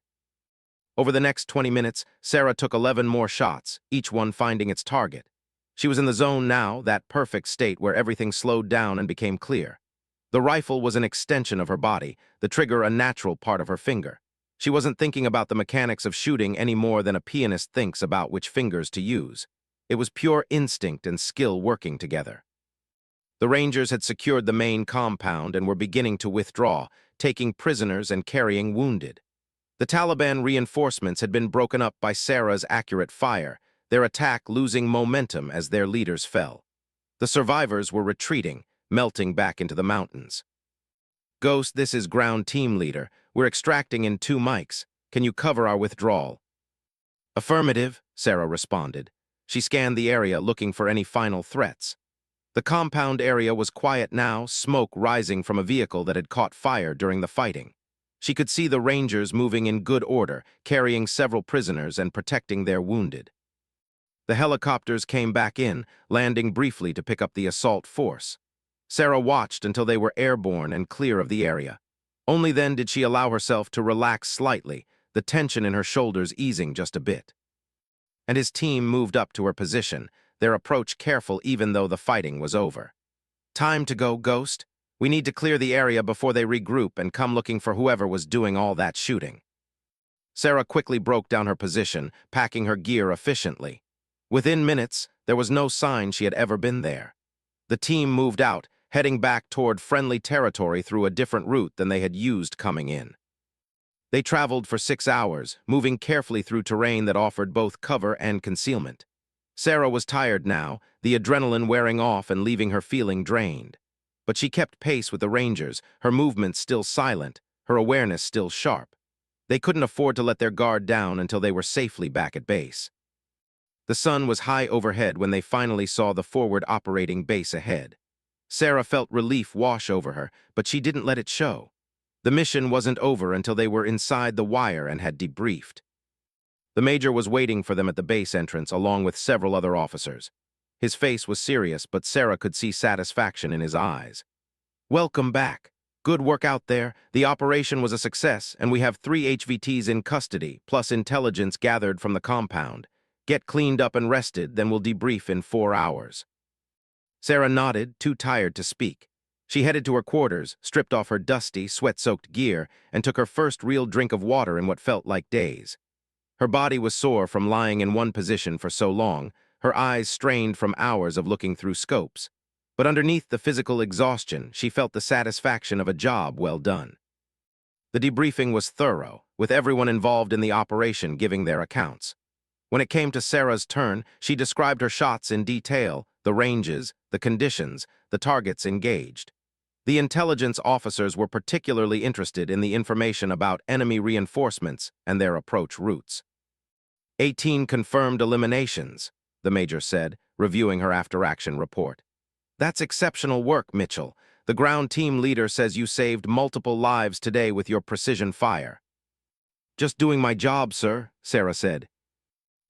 Over the next 20 minutes, Sarah took 11 more shots, each one finding its target. She was in the zone now, that perfect state where everything slowed down and became clear. The rifle was an extension of her body, the trigger a natural part of her finger. She wasn't thinking about the mechanics of shooting any more than a pianist thinks about which fingers to use. It was pure instinct and skill working together. The Rangers had secured the main compound and were beginning to withdraw, taking prisoners and carrying wounded. The Taliban reinforcements had been broken up by Sarah's accurate fire, their attack losing momentum as their leaders fell. The survivors were retreating, melting back into the mountains. "Ghost, this is ground team leader. We're extracting in 2 mics. Can you cover our withdrawal?" "Affirmative," Sarah responded. She scanned the area looking for any final threats. The compound area was quiet now, smoke rising from a vehicle that had caught fire during the fighting. She could see the Rangers moving in good order, carrying several prisoners and protecting their wounded. The helicopters came back in, landing briefly to pick up the assault force. Sarah watched until they were airborne and clear of the area. Only then did she allow herself to relax slightly, the tension in her shoulders easing just a bit. And his team moved up to her position, their approach careful even though the fighting was over. "Time to go, Ghost. We need to clear the area before they regroup and come looking for whoever was doing all that shooting." Sarah quickly broke down her position, packing her gear efficiently. Within minutes, there was no sign she had ever been there. The team moved out, heading back toward friendly territory through a different route than they had used coming in. They traveled for 6 hours, moving carefully through terrain that offered both cover and concealment. Sarah was tired now, the adrenaline wearing off and leaving her feeling drained. But she kept pace with the Rangers, her movements still silent, her awareness still sharp. They couldn't afford to let their guard down until they were safely back at base. The sun was high overhead when they finally saw the forward operating base ahead. Sarah felt relief wash over her, but she didn't let it show. The mission wasn't over until they were inside the wire and had debriefed. The major was waiting for them at the base entrance along with several other officers. His face was serious, but Sarah could see satisfaction in his eyes. "Welcome back. Good work out there. The operation was a success, and we have 3 HVTs in custody, plus intelligence gathered from the compound. Get cleaned up and rested, then we'll debrief in 4 hours." Sarah nodded, too tired to speak. She headed to her quarters, stripped off her dusty, sweat-soaked gear, and took her first real drink of water in what felt like days. Her body was sore from lying in one position for so long, her eyes strained from hours of looking through scopes. But underneath the physical exhaustion, she felt the satisfaction of a job well done. The debriefing was thorough, with everyone involved in the operation giving their accounts. When it came to Sarah's turn, she described her shots in detail, the ranges, the conditions, the targets engaged. The intelligence officers were particularly interested in the information about enemy reinforcements and their approach routes. 18 confirmed eliminations, the major said, reviewing her after-action report. "That's exceptional work, Mitchell. The ground team leader says you saved multiple lives today with your precision fire." "Just doing my job, sir," Sarah said.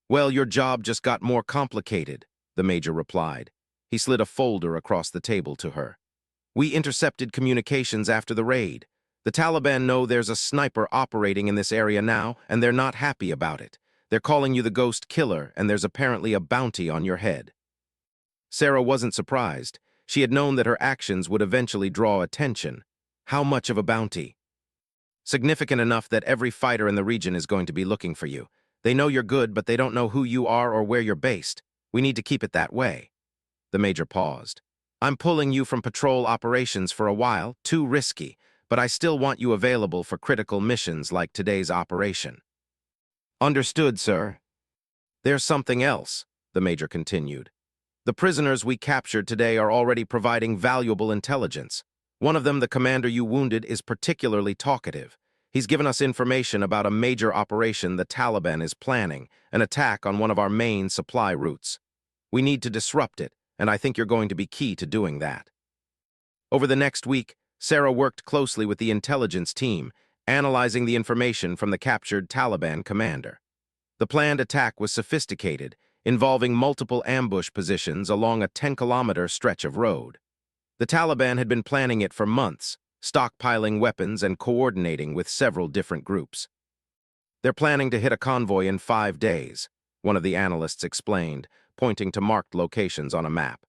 "Well, your job just got more complicated," the major replied. He slid a folder across the table to her. "We intercepted communications after the raid. The Taliban know there's a sniper operating in this area now, and they're not happy about it. They're calling you the Ghost Killer, and there's apparently a bounty on your head. Sarah wasn't surprised. She had known that her actions would eventually draw attention. How much of a bounty? Significant enough that every fighter in the region is going to be looking for you. They know you're good, but they don't know who you are or where you're based. We need to keep it that way. The major paused. I'm pulling you from patrol operations for a while, too risky, but I still want you available for critical missions like today's operation. Understood, sir. There's something else, the major continued. The prisoners we captured today are already providing valuable intelligence. One of them, the commander you wounded, is particularly talkative. He's given us information about a major operation the Taliban is planning, an attack on one of our main supply routes. We need to disrupt it, and I think you're going to be key to doing that. Over the next week, Sarah worked closely with the intelligence team, analyzing the information from the captured Taliban commander. The planned attack was sophisticated, involving multiple ambush positions along a 10-kilometer stretch of road. The Taliban had been planning it for months, stockpiling weapons and coordinating with several different groups. They're planning to hit a convoy in 5 days, one of the analysts explained, pointing to marked locations on a map.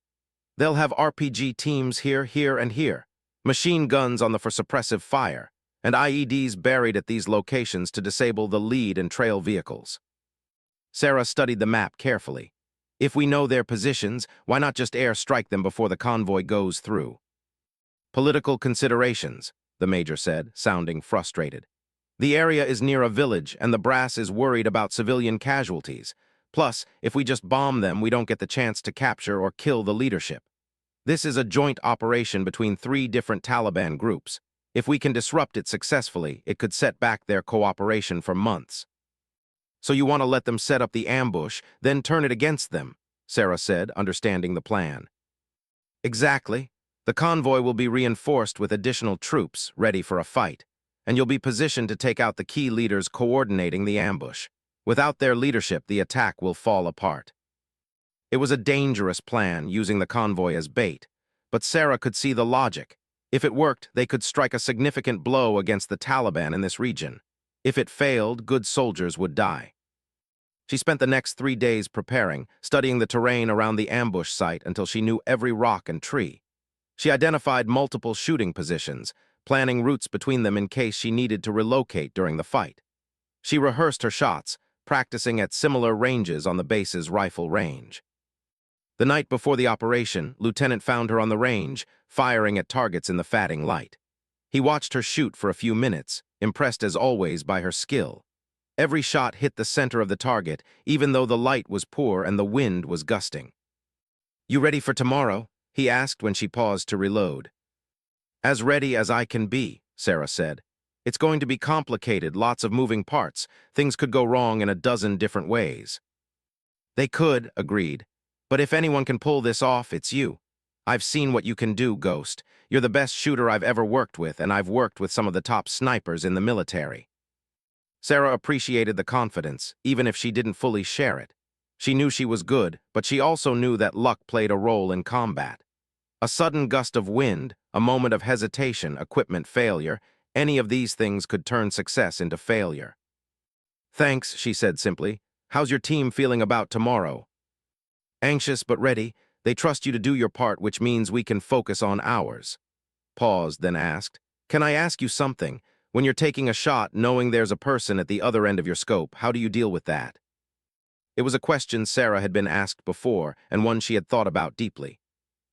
They'll have RPG teams here, here, and here, machine guns on them for suppressive fire, and IEDs buried at these locations to disable the lead and trail vehicles. Sarah studied the map carefully. If we know their positions, why not just airstrike them before the convoy goes through? Political considerations, the major said, sounding frustrated. The area is near a village, and the brass is worried about civilian casualties. Plus, if we just bomb them, we don't get the chance to capture or kill the leadership. This is a joint operation between 3 different Taliban groups. If we can disrupt it successfully, it could set back their cooperation for months. So you want to let them set up the ambush, then turn it against them, Sarah said, understanding the plan. Exactly. The convoy will be reinforced with additional troops, ready for a fight, and you'll be positioned to take out the key leaders coordinating the ambush. Without their leadership, the attack will fall apart. It was a dangerous plan, using the convoy as bait, but Sarah could see the logic. If it worked, they could strike a significant blow against the Taliban in this region. If it failed, good soldiers would die. She spent the next 3 days preparing, studying the terrain around the ambush site until she knew every rock and tree. She identified multiple shooting positions, planning routes between them in case she needed to relocate during the fight. She rehearsed her shots, practicing at similar ranges on the base's rifle range. The night before the operation, Lieutenant found her on the range, firing at targets in the fading light. He watched her shoot for a few minutes, impressed as always by her skill. Every shot hit the center of the target, even though the light was poor and the wind was gusting. "You ready for tomorrow?" he asked when she paused to reload. "As ready as I can be," Sarah said. "It's going to be complicated, lots of moving parts. Things could go wrong in a dozen different ways." "They could," agreed. "But if anyone can pull this off, it's you. I've seen what you can do, Ghost. You're the best shooter I've ever worked with, and I've worked with some of the top snipers in the military." Sarah appreciated the confidence, even if she didn't fully share it. She knew she was good, but she also knew that luck played a role in combat. A sudden gust of wind, a moment of hesitation, equipment failure, any of these things could turn success into failure. "Thanks," she said simply. "How's your team feeling about tomorrow?" "Anxious but ready. They trust you to do your part, which means we can focus on ours." Paused, then asked, "Can I ask you something? When you're taking a shot, knowing there's a person at the other end of your scope, how do you deal with that?" It was a question Sarah had been asked before, and one she had thought about deeply.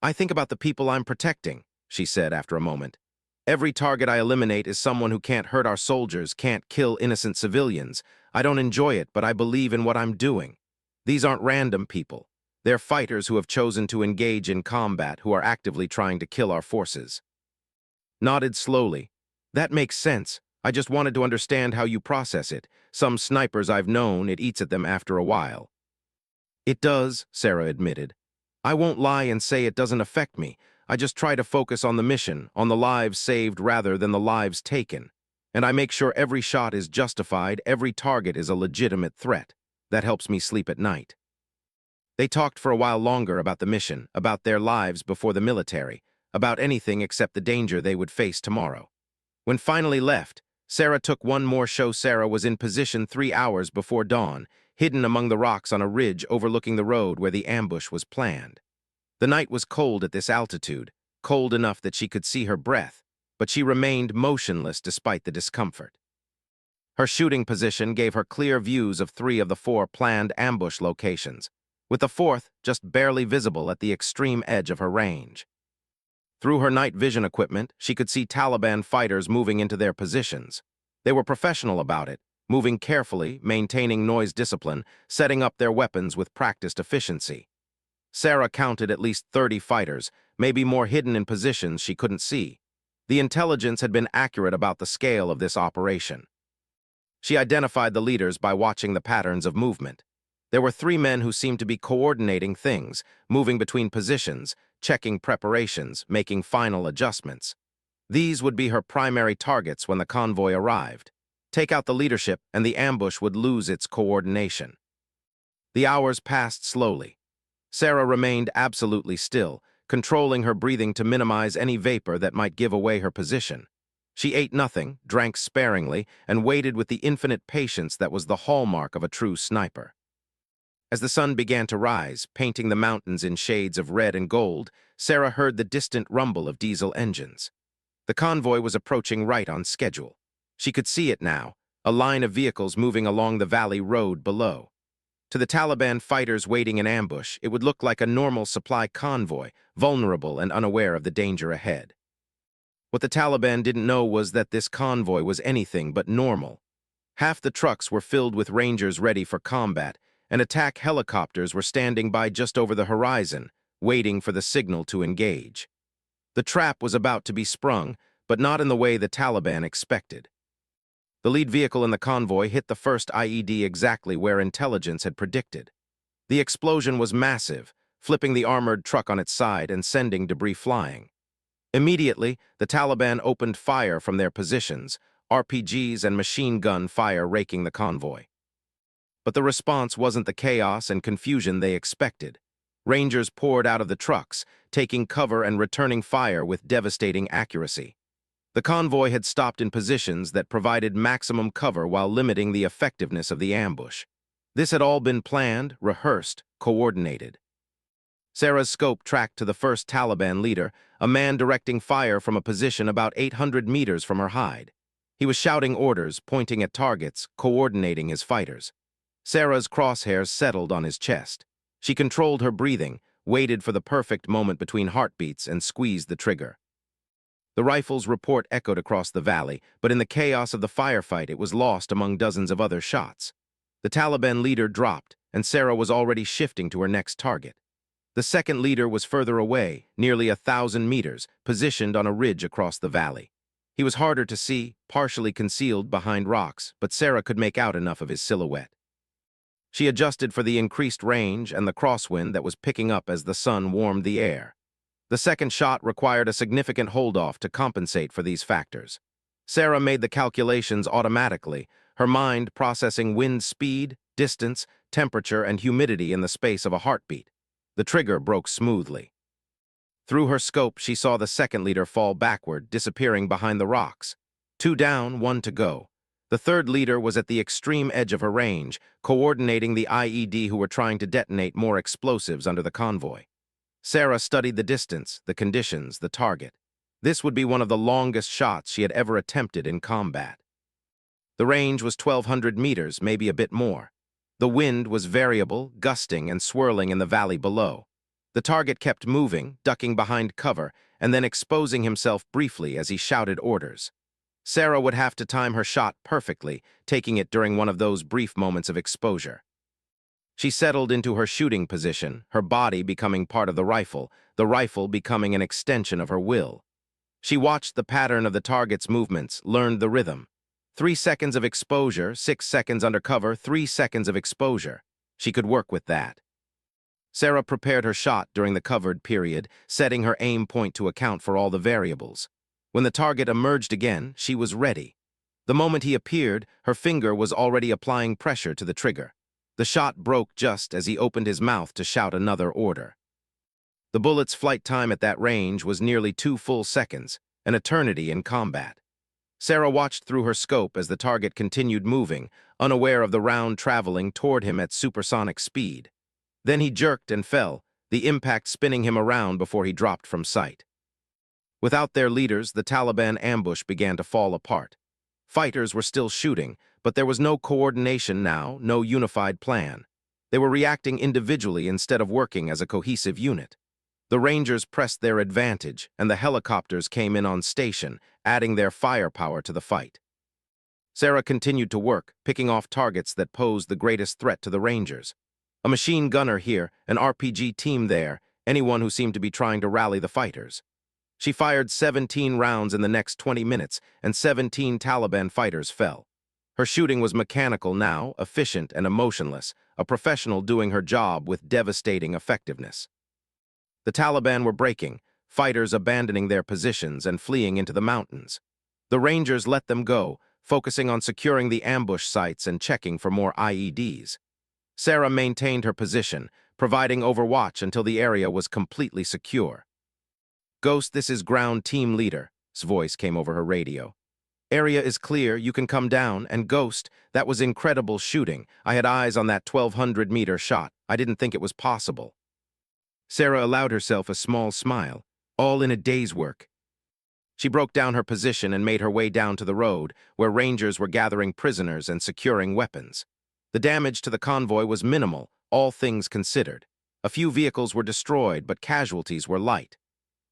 "I think about the people I'm protecting," she said after a moment. "Every target I eliminate is someone who can't hurt our soldiers, can't kill innocent civilians. I don't enjoy it, but I believe in what I'm doing. These aren't random people. They're fighters who have chosen to engage in combat, who are actively trying to kill our forces." Nodded slowly. "That makes sense. I just wanted to understand how you process it. Some snipers I've known, it eats at them after a while." "It does," Sarah admitted. "I won't lie and say it doesn't affect me. I just try to focus on the mission, on the lives saved rather than the lives taken. And I make sure every shot is justified, every target is a legitimate threat. That helps me sleep at night." They talked for a while longer about the mission, about their lives before the military, about anything except the danger they would face tomorrow. When finally left, Sarah took one more show. Sarah was in position 3 hours before dawn, hidden among the rocks on a ridge overlooking the road where the ambush was planned. The night was cold at this altitude, cold enough that she could see her breath, but she remained motionless despite the discomfort. Her shooting position gave her clear views of 3 of the 4 planned ambush locations, with the 4th just barely visible at the extreme edge of her range. Through her night vision equipment, she could see Taliban fighters moving into their positions. They were professional about it, moving carefully, maintaining noise discipline, setting up their weapons with practiced efficiency. Sarah counted at least 30 fighters, maybe more hidden in positions she couldn't see. The intelligence had been accurate about the scale of this operation. She identified the leaders by watching the patterns of movement. There were 3 men who seemed to be coordinating things, moving between positions, checking preparations, making final adjustments. These would be her primary targets when the convoy arrived. Take out the leadership, and the ambush would lose its coordination. The hours passed slowly. Sarah remained absolutely still, controlling her breathing to minimize any vapor that might give away her position. She ate nothing, drank sparingly, and waited with the infinite patience that was the hallmark of a true sniper. As the sun began to rise, painting the mountains in shades of red and gold, Sarah heard the distant rumble of diesel engines. The convoy was approaching right on schedule. She could see it now, a line of vehicles moving along the valley road below. To the Taliban fighters waiting in ambush, it would look like a normal supply convoy, vulnerable and unaware of the danger ahead. What the Taliban didn't know was that this convoy was anything but normal. Half the trucks were filled with Rangers ready for combat, and attack helicopters were standing by just over the horizon, waiting for the signal to engage. The trap was about to be sprung, but not in the way the Taliban expected. The lead vehicle in the convoy hit the first IED exactly where intelligence had predicted. The explosion was massive, flipping the armored truck on its side and sending debris flying. Immediately, the Taliban opened fire from their positions, RPGs and machine gun fire raking the convoy. But the response wasn't the chaos and confusion they expected. Rangers poured out of the trucks, taking cover and returning fire with devastating accuracy. The convoy had stopped in positions that provided maximum cover while limiting the effectiveness of the ambush. This had all been planned, rehearsed, coordinated. Sarah's scope tracked to the first Taliban leader, a man directing fire from a position about 800 meters from her hide. He was shouting orders, pointing at targets, coordinating his fighters. Sarah's crosshairs settled on his chest. She controlled her breathing, waited for the perfect moment between heartbeats, and squeezed the trigger. The rifle's report echoed across the valley, but in the chaos of the firefight it was lost among dozens of other shots. The Taliban leader dropped, and Sarah was already shifting to her next target. The second leader was further away, nearly 1,000 meters, positioned on a ridge across the valley. He was harder to see, partially concealed behind rocks, but Sarah could make out enough of his silhouette. She adjusted for the increased range and the crosswind that was picking up as the sun warmed the air. The second shot required a significant hold-off to compensate for these factors. Sarah made the calculations automatically, her mind processing wind speed, distance, temperature, and humidity in the space of a heartbeat. The trigger broke smoothly. Through her scope, she saw the second leader fall backward, disappearing behind the rocks. 2 down, 1 to go. The third leader was at the extreme edge of her range, coordinating the IED who were trying to detonate more explosives under the convoy. Sarah studied the distance, the conditions, the target. This would be one of the longest shots she had ever attempted in combat. The range was 1,200 meters, maybe a bit more. The wind was variable, gusting and swirling in the valley below. The target kept moving, ducking behind cover, and then exposing himself briefly as he shouted orders. Sarah would have to time her shot perfectly, taking it during one of those brief moments of exposure. She settled into her shooting position, her body becoming part of the rifle becoming an extension of her will. She watched the pattern of the target's movements, learned the rhythm. 3 seconds of exposure, 6 seconds under cover, 3 seconds of exposure. She could work with that. Sarah prepared her shot during the covered period, setting her aim point to account for all the variables. When the target emerged again, she was ready. The moment he appeared, her finger was already applying pressure to the trigger. The shot broke just as he opened his mouth to shout another order. The bullet's flight time at that range was nearly 2 full seconds, an eternity in combat. Sarah watched through her scope as the target continued moving, unaware of the round traveling toward him at supersonic speed. Then he jerked and fell, the impact spinning him around before he dropped from sight. Without their leaders, the Taliban ambush began to fall apart. Fighters were still shooting, but there was no coordination now, no unified plan. They were reacting individually instead of working as a cohesive unit. The Rangers pressed their advantage, and the helicopters came in on station, adding their firepower to the fight. Sarah continued to work, picking off targets that posed the greatest threat to the Rangers. A machine gunner here, an RPG team there, anyone who seemed to be trying to rally the fighters. She fired 17 rounds in the next 20 minutes, and 17 Taliban fighters fell. Her shooting was mechanical now, efficient and emotionless, a professional doing her job with devastating effectiveness. The Taliban were breaking, fighters abandoning their positions and fleeing into the mountains. The Rangers let them go, focusing on securing the ambush sites and checking for more IEDs. Sarah maintained her position, providing overwatch until the area was completely secure. "Ghost, this is ground team leader's voice came over her radio. "Area is clear, you can come down, and Ghost, that was incredible shooting. I had eyes on that 1,200-meter shot. I didn't think it was possible." Sarah allowed herself a small smile, all in a day's work. She broke down her position and made her way down to the road, where Rangers were gathering prisoners and securing weapons. The damage to the convoy was minimal, all things considered. A few vehicles were destroyed, but casualties were light.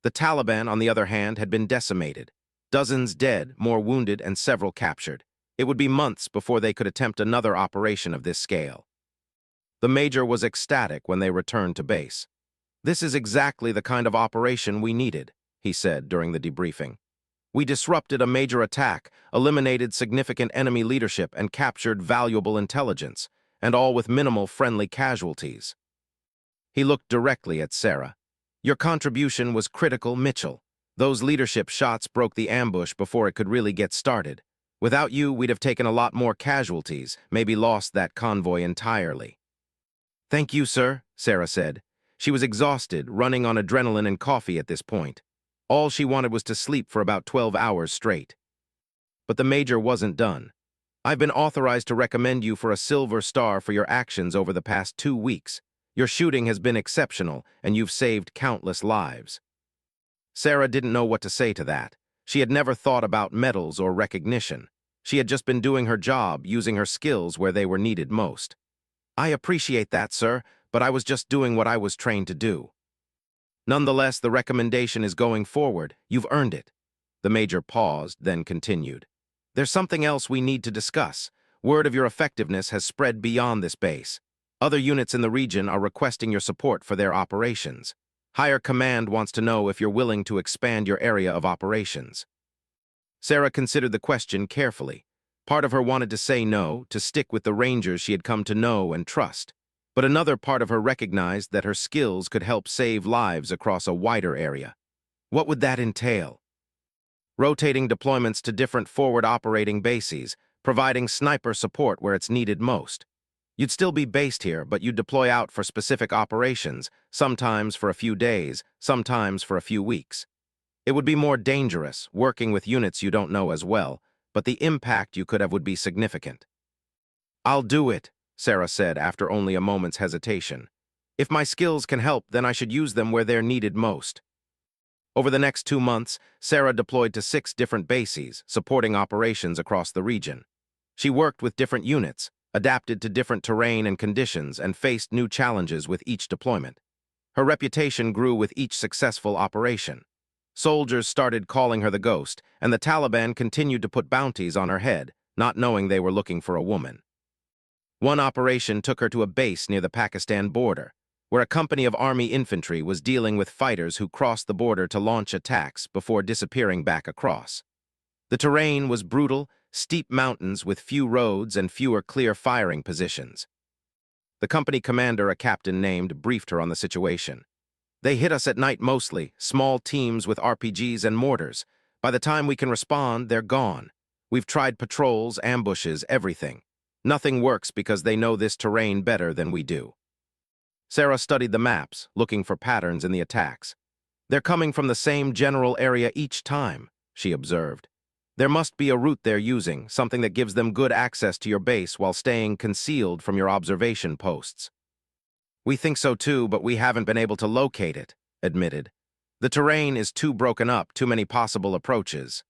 The Taliban, on the other hand, had been decimated. Dozens dead, more wounded, and several captured. It would be months before they could attempt another operation of this scale. The major was ecstatic when they returned to base. "This is exactly the kind of operation we needed," he said during the debriefing. "We disrupted a major attack, eliminated significant enemy leadership, and captured valuable intelligence, and all with minimal friendly casualties." He looked directly at Sarah. "Your contribution was critical, Mitchell. Those leadership shots broke the ambush before it could really get started. Without you, we'd have taken a lot more casualties, maybe lost that convoy entirely." "Thank you, sir," Sarah said. She was exhausted, running on adrenaline and coffee at this point. All she wanted was to sleep for about 12 hours straight. But the major wasn't done. "I've been authorized to recommend you for a Silver Star for your actions over the past 2 weeks. Your shooting has been exceptional, and you've saved countless lives." Sarah didn't know what to say to that. She had never thought about medals or recognition. She had just been doing her job, using her skills where they were needed most. "I appreciate that, sir, but I was just doing what I was trained to do." "Nonetheless, the recommendation is going forward. You've earned it." The major paused, then continued. "There's something else we need to discuss. Word of your effectiveness has spread beyond this base. Other units in the region are requesting your support for their operations. Higher command wants to know if you're willing to expand your area of operations." Sarah considered the question carefully. Part of her wanted to say no, to stick with the Rangers she had come to know and trust. But another part of her recognized that her skills could help save lives across a wider area. What would that entail? Rotating deployments to different forward operating bases, providing sniper support where it's needed most. You'd still be based here, but you'd deploy out for specific operations, sometimes for a few days, sometimes for a few weeks. It would be more dangerous, working with units you don't know as well, but the impact you could have would be significant. "I'll do it," Sarah said after only a moment's hesitation. "If my skills can help, then I should use them where they're needed most." Over the next 2 months, Sarah deployed to 6 different bases, supporting operations across the region. She worked with different units, adapted to different terrain and conditions, and faced new challenges with each deployment. Her reputation grew with each successful operation. Soldiers started calling her the Ghost, and the Taliban continued to put bounties on her head, not knowing they were looking for a woman. One operation took her to a base near the Pakistan border, where a company of army infantry was dealing with fighters who crossed the border to launch attacks before disappearing back across. The terrain was brutal, steep mountains with few roads and fewer clear firing positions. The company commander, a captain named, briefed her on the situation. "They hit us at night mostly, small teams with RPGs and mortars. By the time we can respond, they're gone. We've tried patrols, ambushes, everything. Nothing works because they know this terrain better than we do." Sarah studied the maps, looking for patterns in the attacks. "They're coming from the same general area each time," she observed. There must be a route they're using, something that gives them good access to your base while staying concealed from your observation posts. We think so too, but we haven't been able to locate it, admitted. The terrain is too broken up, too many possible approaches.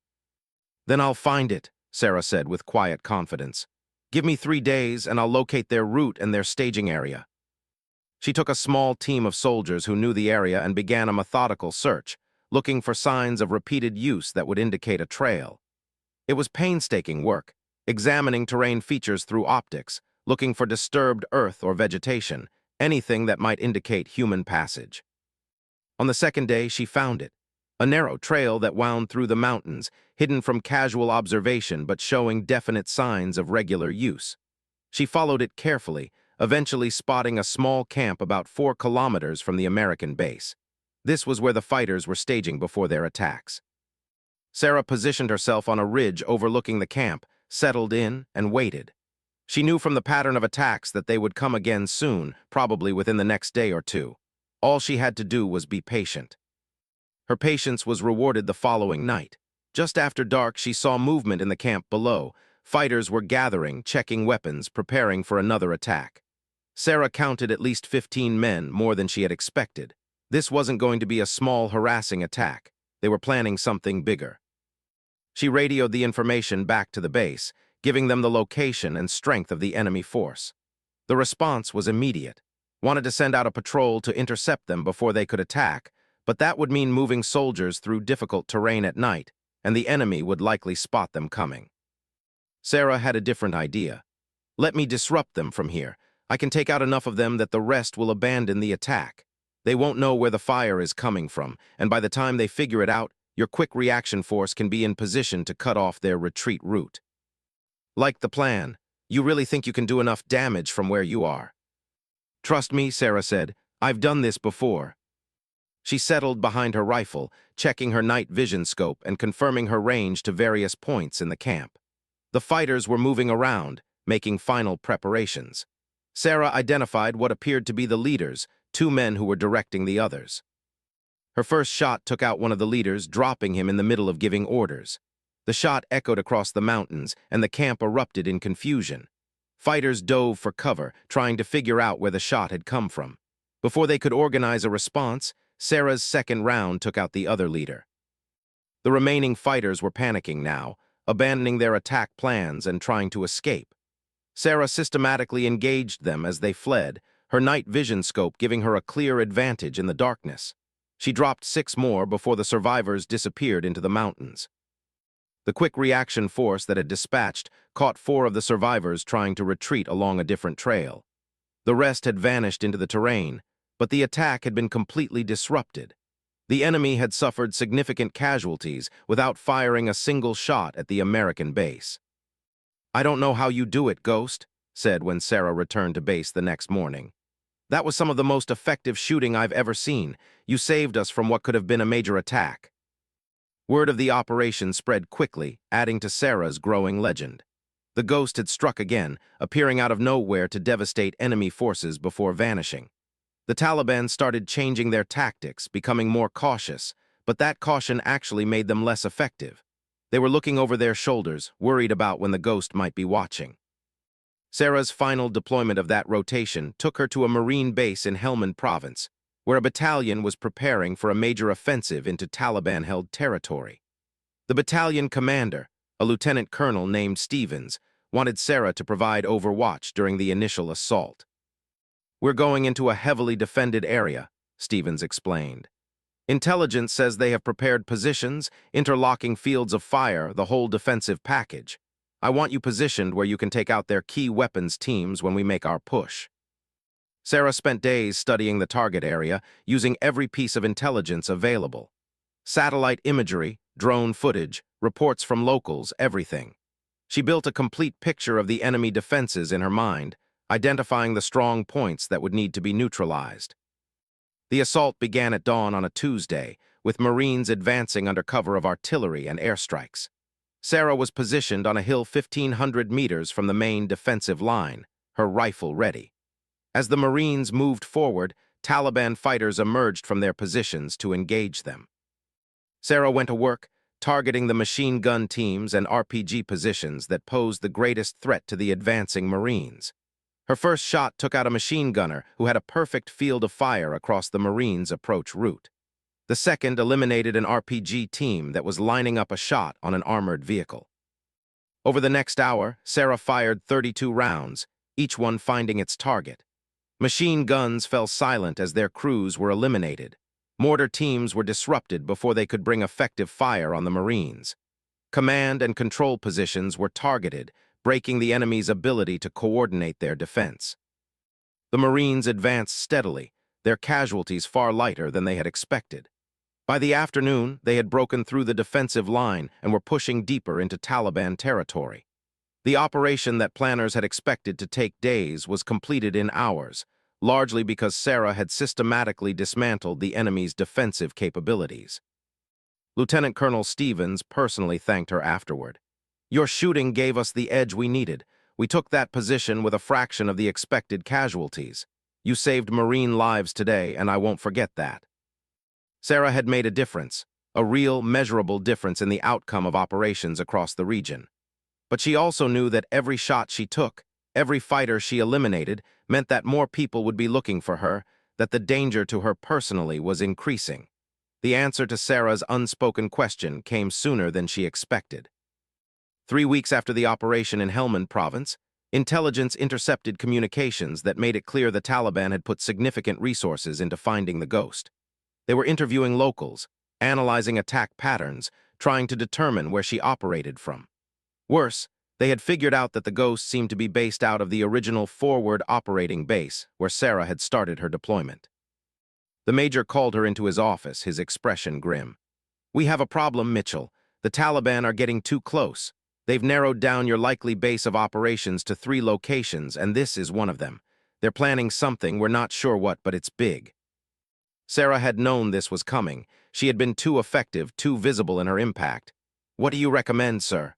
Then I'll find it, Sarah said with quiet confidence. Give me 3 days and I'll locate their route and their staging area. She took a small team of soldiers who knew the area and began a methodical search, looking for signs of repeated use that would indicate a trail. It was painstaking work, examining terrain features through optics, looking for disturbed earth or vegetation, anything that might indicate human passage. On the second day, she found it, a narrow trail that wound through the mountains, hidden from casual observation but showing definite signs of regular use. She followed it carefully, eventually spotting a small camp about 4 kilometers from the American base. This was where the fighters were staging before their attacks. Sarah positioned herself on a ridge overlooking the camp, settled in, and waited. She knew from the pattern of attacks that they would come again soon, probably within the next day or two. All she had to do was be patient. Her patience was rewarded the following night. Just after dark, she saw movement in the camp below. Fighters were gathering, checking weapons, preparing for another attack. Sarah counted at least 15 men, more than she had expected. This wasn't going to be a small, harassing attack. They were planning something bigger. She radioed the information back to the base, giving them the location and strength of the enemy force. The response was immediate. Wanted to send out a patrol to intercept them before they could attack, but that would mean moving soldiers through difficult terrain at night, and the enemy would likely spot them coming. Sarah had a different idea. Let me disrupt them from here. I can take out enough of them that the rest will abandon the attack. They won't know where the fire is coming from, and by the time they figure it out, your quick reaction force can be in position to cut off their retreat route. Like the plan. You really think you can do enough damage from where you are? Trust me, Sarah said. I've done this before. She settled behind her rifle, checking her night vision scope and confirming her range to various points in the camp. The fighters were moving around, making final preparations. Sarah identified what appeared to be the leaders, 2 men who were directing the others. Her first shot took out one of the leaders, dropping him in the middle of giving orders. The shot echoed across the mountains, and the camp erupted in confusion. Fighters dove for cover, trying to figure out where the shot had come from. Before they could organize a response, Sarah's second round took out the other leader. The remaining fighters were panicking now, abandoning their attack plans and trying to escape. Sarah systematically engaged them as they fled, her night vision scope giving her a clear advantage in the darkness. She dropped 6 more before the survivors disappeared into the mountains. The quick reaction force that had dispatched caught 4 of the survivors trying to retreat along a different trail. The rest had vanished into the terrain, but the attack had been completely disrupted. The enemy had suffered significant casualties without firing a single shot at the American base. I don't know how you do it, Ghost, said when Sarah returned to base the next morning. That was some of the most effective shooting I've ever seen. You saved us from what could have been a major attack. Word of the operation spread quickly, adding to Sarah's growing legend. The Ghost had struck again, appearing out of nowhere to devastate enemy forces before vanishing. The Taliban started changing their tactics, becoming more cautious, but that caution actually made them less effective. They were looking over their shoulders, worried about when the Ghost might be watching. Sarah's final deployment of that rotation took her to a Marine base in Helmand Province, where a battalion was preparing for a major offensive into Taliban-held territory. The battalion commander, a lieutenant colonel named Stevens, wanted Sarah to provide overwatch during the initial assault. We're going into a heavily defended area, Stevens explained. Intelligence says they have prepared positions, interlocking fields of fire, the whole defensive package. I want you positioned where you can take out their key weapons teams when we make our push. Sarah spent days studying the target area, using every piece of intelligence available. Satellite imagery, drone footage, reports from locals, everything. She built a complete picture of the enemy defenses in her mind, identifying the strong points that would need to be neutralized. The assault began at dawn on a Tuesday, with Marines advancing under cover of artillery and airstrikes. Sarah was positioned on a hill 1,500 meters from the main defensive line, her rifle ready. As the Marines moved forward, Taliban fighters emerged from their positions to engage them. Sarah went to work, targeting the machine gun teams and RPG positions that posed the greatest threat to the advancing Marines. Her first shot took out a machine gunner who had a perfect field of fire across the Marines' approach route. The second eliminated an RPG team that was lining up a shot on an armored vehicle. Over the next hour, Sarah fired 32 rounds, each one finding its target. Machine guns fell silent as their crews were eliminated. Mortar teams were disrupted before they could bring effective fire on the Marines. Command and control positions were targeted, breaking the enemy's ability to coordinate their defense. The Marines advanced steadily, their casualties far lighter than they had expected. By the afternoon, they had broken through the defensive line and were pushing deeper into Taliban territory. The operation that planners had expected to take days was completed in hours, largely because Sarah had systematically dismantled the enemy's defensive capabilities. Lieutenant Colonel Stevens personally thanked her afterward. "Your shooting gave us the edge we needed. We took that position with a fraction of the expected casualties. You saved Marine lives today, and I won't forget that." Sarah had made a difference, a real, measurable difference in the outcome of operations across the region. But she also knew that every shot she took, every fighter she eliminated, meant that more people would be looking for her, that the danger to her personally was increasing. The answer to Sarah's unspoken question came sooner than she expected. 3 weeks after the operation in Helmand province, intelligence intercepted communications that made it clear the Taliban had put significant resources into finding the ghost. They were interviewing locals, analyzing attack patterns, trying to determine where she operated from. Worse, they had figured out that the ghost seemed to be based out of the original forward operating base where Sarah had started her deployment. The major called her into his office, his expression grim. "We have a problem, Mitchell. The Taliban are getting too close. They've narrowed down your likely base of operations to 3 locations, and this is one of them. They're planning something, we're not sure what, but it's big." Sarah had known this was coming. She had been too effective, too visible in her impact. "What do you recommend, sir?"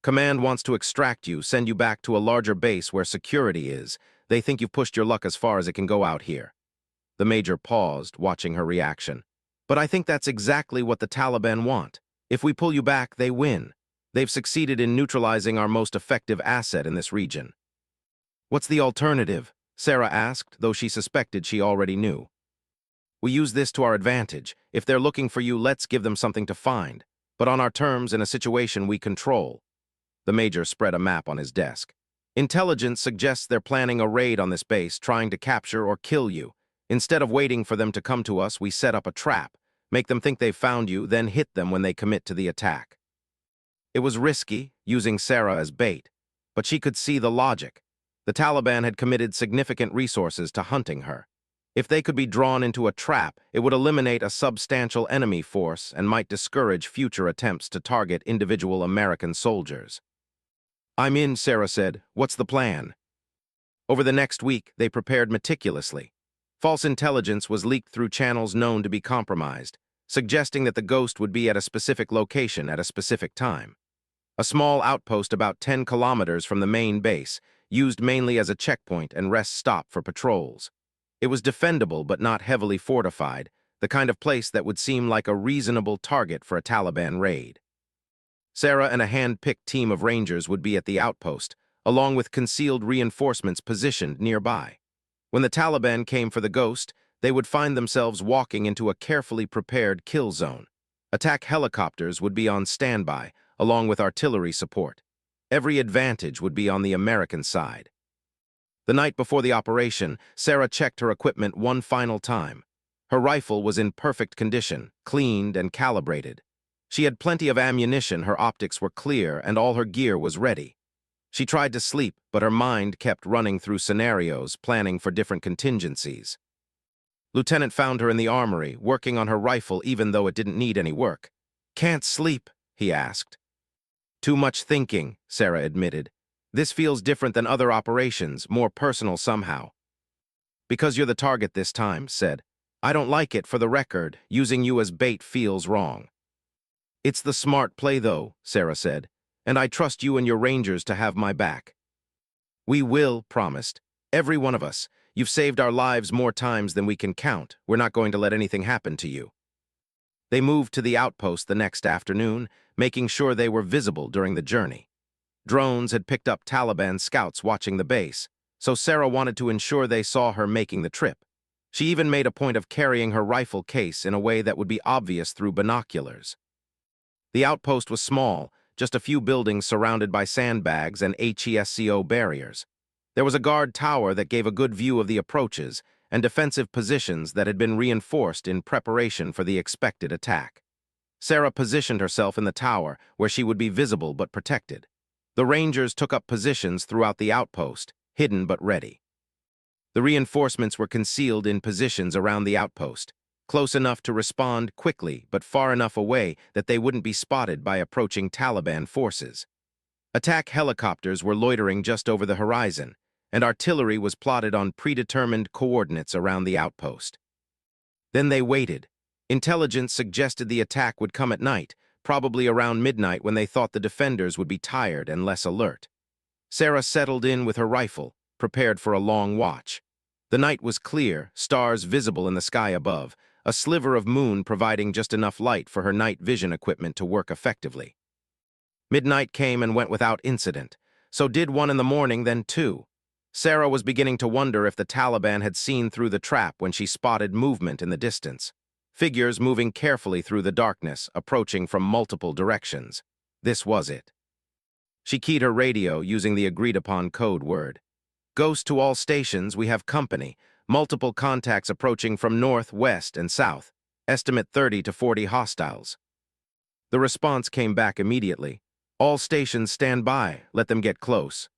"Command wants to extract you, send you back to a larger base where security is. They think you've pushed your luck as far as it can go out here." The major paused, watching her reaction. "But I think that's exactly what the Taliban want. If we pull you back, they win. They've succeeded in neutralizing our most effective asset in this region." "What's the alternative?" Sarah asked, though she suspected she already knew. "We use this to our advantage. If they're looking for you, let's give them something to find. But on our terms, in a situation we control." The major spread a map on his desk. "Intelligence suggests they're planning a raid on this base, trying to capture or kill you. Instead of waiting for them to come to us, we set up a trap, make them think they've found you, then hit them when they commit to the attack." It was risky, using Sarah as bait, but she could see the logic. The Taliban had committed significant resources to hunting her. If they could be drawn into a trap, it would eliminate a substantial enemy force and might discourage future attempts to target individual American soldiers. "I'm in," Sarah said. "What's the plan?" Over the next week, they prepared meticulously. False intelligence was leaked through channels known to be compromised, suggesting that the ghost would be at a specific location at a specific time. A small outpost about 10 kilometers from the main base, used mainly as a checkpoint and rest stop for patrols. It was defendable but not heavily fortified, the kind of place that would seem like a reasonable target for a Taliban raid. Sarah and a hand-picked team of rangers would be at the outpost, along with concealed reinforcements positioned nearby. When the Taliban came for the ghost, they would find themselves walking into a carefully prepared kill zone. Attack helicopters would be on standby, along with artillery support. Every advantage would be on the American side. The night before the operation, Sarah checked her equipment one final time. Her rifle was in perfect condition, cleaned and calibrated. She had plenty of ammunition, her optics were clear, and all her gear was ready. She tried to sleep, but her mind kept running through scenarios, planning for different contingencies. Lieutenant found her in the armory, working on her rifle even though it didn't need any work. "Can't sleep?" he asked. "Too much thinking," Sarah admitted. "This feels different than other operations, more personal somehow." "Because you're the target this time," said. "I don't like it, for the record. Using you as bait feels wrong." "It's the smart play, though," Sarah said, "and I trust you and your rangers to have my back." "We will," promised. "Every one of us. You've saved our lives more times than we can count. We're not going to let anything happen to you." They moved to the outpost the next afternoon, making sure they were visible during the journey. Drones had picked up Taliban scouts watching the base, so Sarah wanted to ensure they saw her making the trip. She even made a point of carrying her rifle case in a way that would be obvious through binoculars. The outpost was small, just a few buildings surrounded by sandbags and HESCO barriers. There was a guard tower that gave a good view of the approaches and defensive positions that had been reinforced in preparation for the expected attack. Sarah positioned herself in the tower, where she would be visible but protected. The Rangers took up positions throughout the outpost, hidden but ready. The reinforcements were concealed in positions around the outpost, close enough to respond quickly but far enough away that they wouldn't be spotted by approaching Taliban forces. Attack helicopters were loitering just over the horizon, and artillery was plotted on predetermined coordinates around the outpost. Then they waited. Intelligence suggested the attack would come at night, probably around midnight when they thought the defenders would be tired and less alert. Sarah settled in with her rifle, prepared for a long watch. The night was clear, stars visible in the sky above, a sliver of moon providing just enough light for her night vision equipment to work effectively. Midnight came and went without incident. So did 1 in the morning, then 2. Sarah was beginning to wonder if the Taliban had seen through the trap when she spotted movement in the distance. Figures moving carefully through the darkness, approaching from multiple directions. This was it. She keyed her radio using the agreed-upon code word. "Ghost to all stations, we have company. Multiple contacts approaching from north, west, and south. Estimate 30 to 40 hostiles." The response came back immediately. "All stations stand by. Let them get close."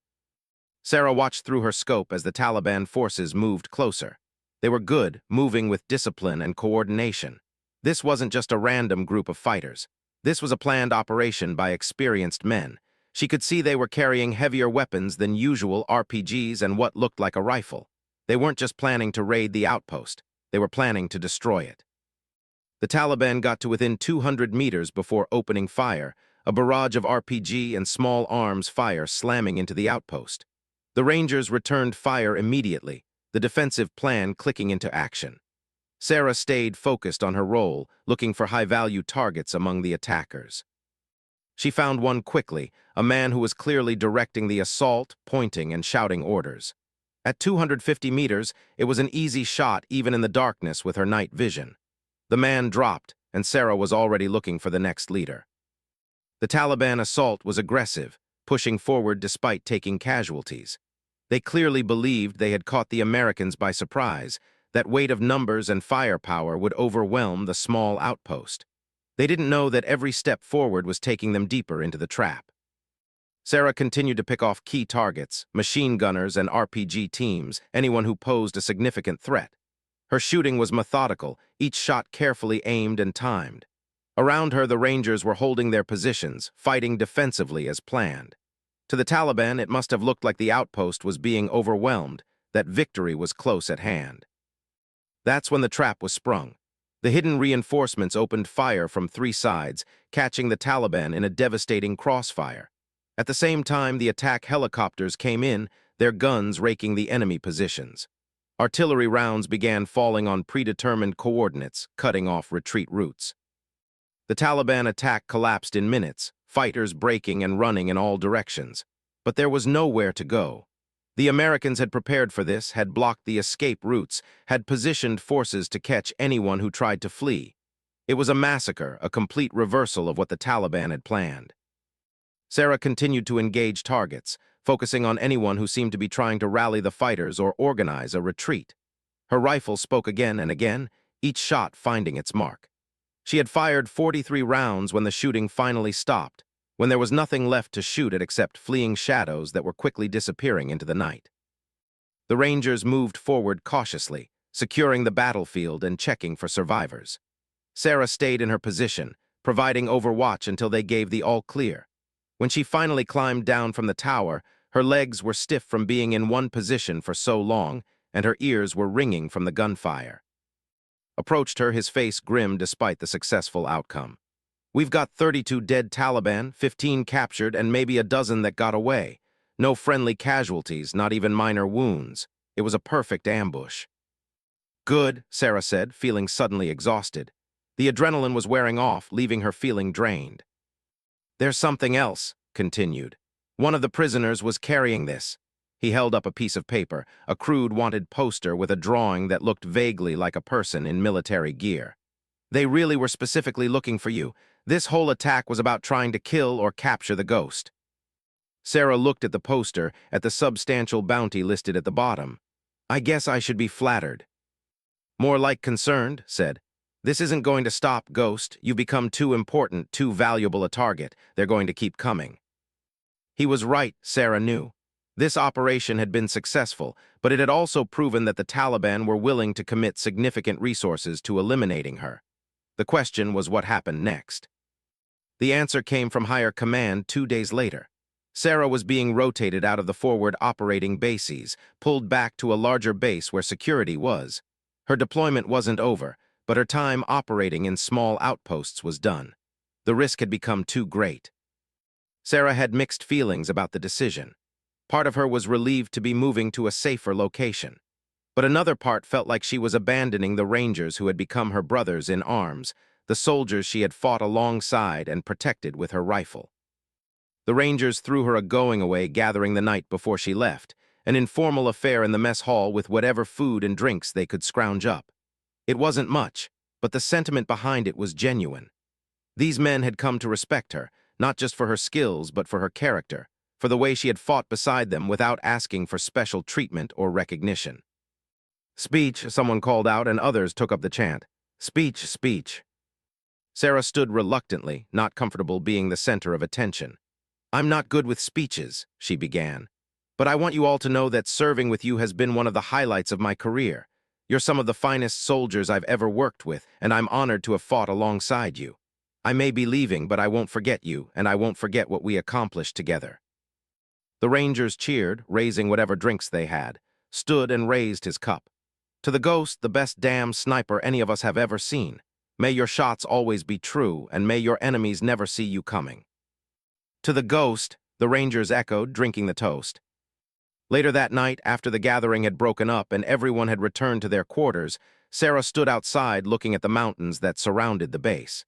Sarah watched through her scope as the Taliban forces moved closer. They were good, moving with discipline and coordination. This wasn't just a random group of fighters. This was a planned operation by experienced men. She could see they were carrying heavier weapons than usual RPGs and what looked like a rifle. They weren't just planning to raid the outpost. They were planning to destroy it. The Taliban got to within 200 meters before opening fire, a barrage of RPG and small arms fire slamming into the outpost. The Rangers returned fire immediately, the defensive plan clicking into action. Sarah stayed focused on her role, looking for high-value targets among the attackers. She found one quickly, a man who was clearly directing the assault, pointing and shouting orders. At 250 meters, it was an easy shot even in the darkness with her night vision. The man dropped, and Sarah was already looking for the next leader. The Taliban assault was aggressive, pushing forward despite taking casualties. They clearly believed they had caught the Americans by surprise, that weight of numbers and firepower would overwhelm the small outpost. They didn't know that every step forward was taking them deeper into the trap. Sarah continued to pick off key targets, machine gunners and RPG teams, anyone who posed a significant threat. Her shooting was methodical, each shot carefully aimed and timed. Around her, the Rangers were holding their positions, fighting defensively as planned. To the Taliban, it must have looked like the outpost was being overwhelmed, that victory was close at hand. That's when the trap was sprung. The hidden reinforcements opened fire from 3 sides, catching the Taliban in a devastating crossfire. At the same time, the attack helicopters came in, their guns raking the enemy positions. Artillery rounds began falling on predetermined coordinates, cutting off retreat routes. The Taliban attack collapsed in minutes, fighters breaking and running in all directions. But there was nowhere to go. The Americans had prepared for this, had blocked the escape routes, had positioned forces to catch anyone who tried to flee. It was a massacre, a complete reversal of what the Taliban had planned. Sarah continued to engage targets, focusing on anyone who seemed to be trying to rally the fighters or organize a retreat. Her rifle spoke again and again, each shot finding its mark. She had fired 43 rounds when the shooting finally stopped, when there was nothing left to shoot at except fleeing shadows that were quickly disappearing into the night. The Rangers moved forward cautiously, securing the battlefield and checking for survivors. Sarah stayed in her position, providing overwatch until they gave the all-clear. When she finally climbed down from the tower, her legs were stiff from being in one position for so long, and her ears were ringing from the gunfire. Approached her, his face grim despite the successful outcome. "We've got 32 dead Taliban, 15 captured, and maybe a dozen that got away. No friendly casualties, not even minor wounds. It was a perfect ambush." "Good," Sarah said, feeling suddenly exhausted. The adrenaline was wearing off, leaving her feeling drained. "There's something else," continued. "One of the prisoners was carrying this." He held up a piece of paper, a crude wanted poster with a drawing that looked vaguely like a person in military gear. "They really were specifically looking for you. This whole attack was about trying to kill or capture the ghost." Sarah looked at the poster, at the substantial bounty listed at the bottom. "I guess I should be flattered." "More like concerned," said. "This isn't going to stop, Ghost. You've become too important, too valuable a target. They're going to keep coming." He was right, Sarah knew. This operation had been successful, but it had also proven that the Taliban were willing to commit significant resources to eliminating her. The question was what happened next. The answer came from higher command 2 days later. Sarah was being rotated out of the forward operating bases, pulled back to a larger base where security was. Her deployment wasn't over, but her time operating in small outposts was done. The risk had become too great. Sarah had mixed feelings about the decision. Part of her was relieved to be moving to a safer location. But another part felt like she was abandoning the Rangers who had become her brothers in arms, the soldiers she had fought alongside and protected with her rifle. The Rangers threw her a going-away gathering the night before she left, an informal affair in the mess hall with whatever food and drinks they could scrounge up. It wasn't much, but the sentiment behind it was genuine. These men had come to respect her, not just for her skills but for her character, for the way she had fought beside them without asking for special treatment or recognition. "Speech," someone called out, and others took up the chant. "Speech, speech." Sarah stood reluctantly, not comfortable being the center of attention. "I'm not good with speeches," she began. "But I want you all to know that serving with you has been one of the highlights of my career. You're some of the finest soldiers I've ever worked with, and I'm honored to have fought alongside you. I may be leaving, but I won't forget you, and I won't forget what we accomplished together." The Rangers cheered, raising whatever drinks they had, stood and raised his cup. "To the Ghost, the best damn sniper any of us have ever seen. May your shots always be true, and may your enemies never see you coming." "To the Ghost," the Rangers echoed, drinking the toast. Later that night, after the gathering had broken up and everyone had returned to their quarters, Sarah stood outside looking at the mountains that surrounded the base.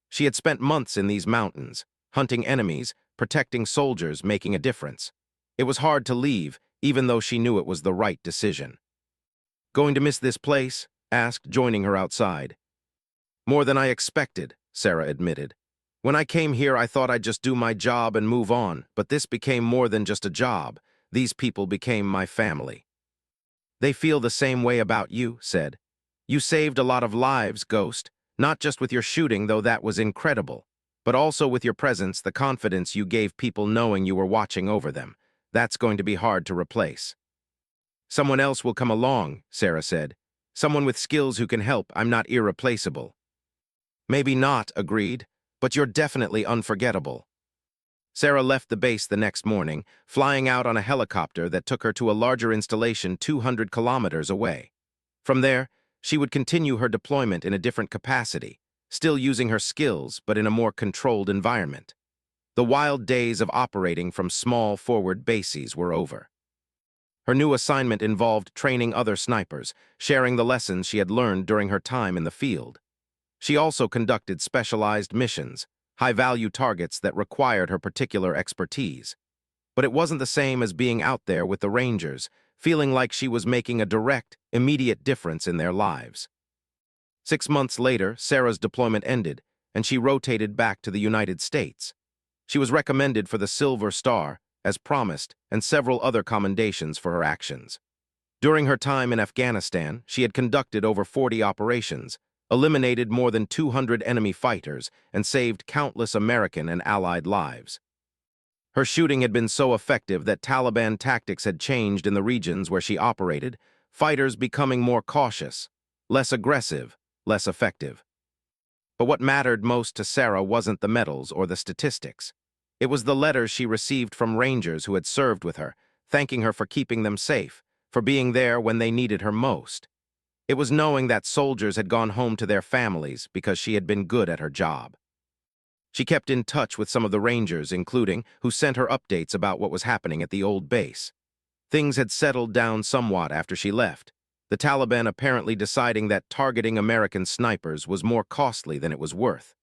She had spent months in these mountains, hunting enemies, protecting soldiers, making a difference. It was hard to leave, even though she knew it was the right decision. "Going to miss this place?" asked, joining her outside. "More than I expected," Sarah admitted. "When I came here, I thought I'd just do my job and move on, but this became more than just a job. These people became my family." "They feel the same way about you," said. "You saved a lot of lives, Ghost, not just with your shooting, though that was incredible, but also with your presence, the confidence you gave people knowing you were watching over them. That's going to be hard to replace." "Someone else will come along," Sarah said. "Someone with skills who can help. I'm not irreplaceable." "Maybe not," agreed, "but you're definitely unforgettable." Sarah left the base the next morning, flying out on a helicopter that took her to a larger installation 200 kilometers away. From there, she would continue her deployment in a different capacity, still using her skills but in a more controlled environment. The wild days of operating from small forward bases were over. Her new assignment involved training other snipers, sharing the lessons she had learned during her time in the field. She also conducted specialized missions, high-value targets that required her particular expertise. But it wasn't the same as being out there with the Rangers, feeling like she was making a direct, immediate difference in their lives. 6 months later, Sarah's deployment ended, and she rotated back to the United States. She was recommended for the Silver Star, as promised, and several other commendations for her actions. During her time in Afghanistan, she had conducted over 40 operations, eliminated more than 200 enemy fighters, and saved countless American and Allied lives. Her shooting had been so effective that Taliban tactics had changed in the regions where she operated, fighters becoming more cautious, less aggressive, less effective. But what mattered most to Sarah wasn't the medals or the statistics. It was the letters she received from Rangers who had served with her, thanking her for keeping them safe, for being there when they needed her most. It was knowing that soldiers had gone home to their families because she had been good at her job. She kept in touch with some of the Rangers, including who sent her updates about what was happening at the old base. Things had settled down somewhat after she left. the Taliban apparently deciding that targeting American snipers was more costly than it was worth.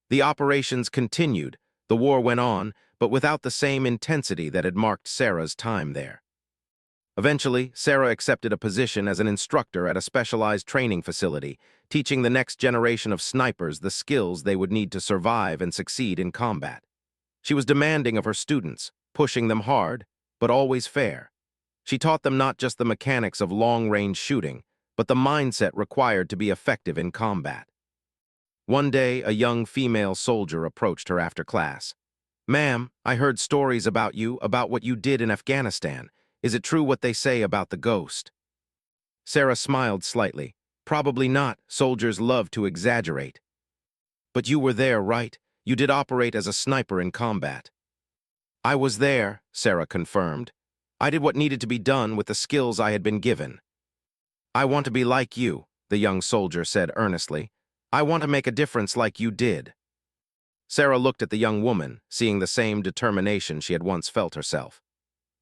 The operations continued, the war went on, but without the same intensity that had marked Sarah's time there. Eventually, Sarah accepted a position as an instructor at a specialized training facility, teaching the next generation of snipers the skills they would need to survive and succeed in combat. She was demanding of her students, pushing them hard, but always fair. She taught them not just the mechanics of long-range shooting, but the mindset required to be effective in combat. One day, a young female soldier approached her after class. "Ma'am, I heard stories about you, about what you did in Afghanistan. Is it true what they say about the ghost?" Sarah smiled slightly. "Probably not. Soldiers love to exaggerate." "But you were there, right? You did operate as a sniper in combat." "I was there," Sarah confirmed. "I did what needed to be done with the skills I had been given." "I want to be like you," the young soldier said earnestly. "I want to make a difference like you did." Sarah looked at the young woman, seeing the same determination she had once felt herself.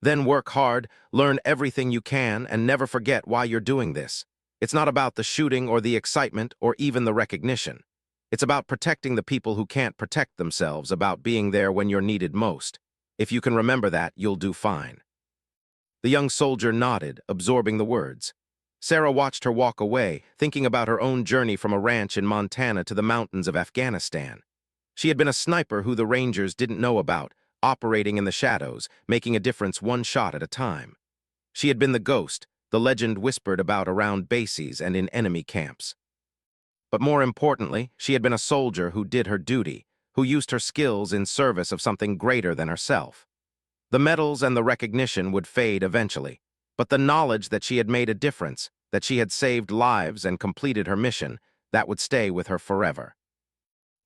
"Then work hard, learn everything you can, and never forget why you're doing this. It's not about the shooting or the excitement or even the recognition. It's about protecting the people who can't protect themselves, about being there when you're needed most. If you can remember that, you'll do fine." The young soldier nodded, absorbing the words. Sarah watched her walk away, thinking about her own journey from a ranch in Montana to the mountains of Afghanistan. She had been a sniper who the Rangers didn't know about, operating in the shadows, making a difference one shot at a time. She had been the ghost, the legend whispered about around bases and in enemy camps. But more importantly, she had been a soldier who did her duty, who used her skills in service of something greater than herself. The medals and the recognition would fade eventually, but the knowledge that she had made a difference, that she had saved lives and completed her mission, that would stay with her forever.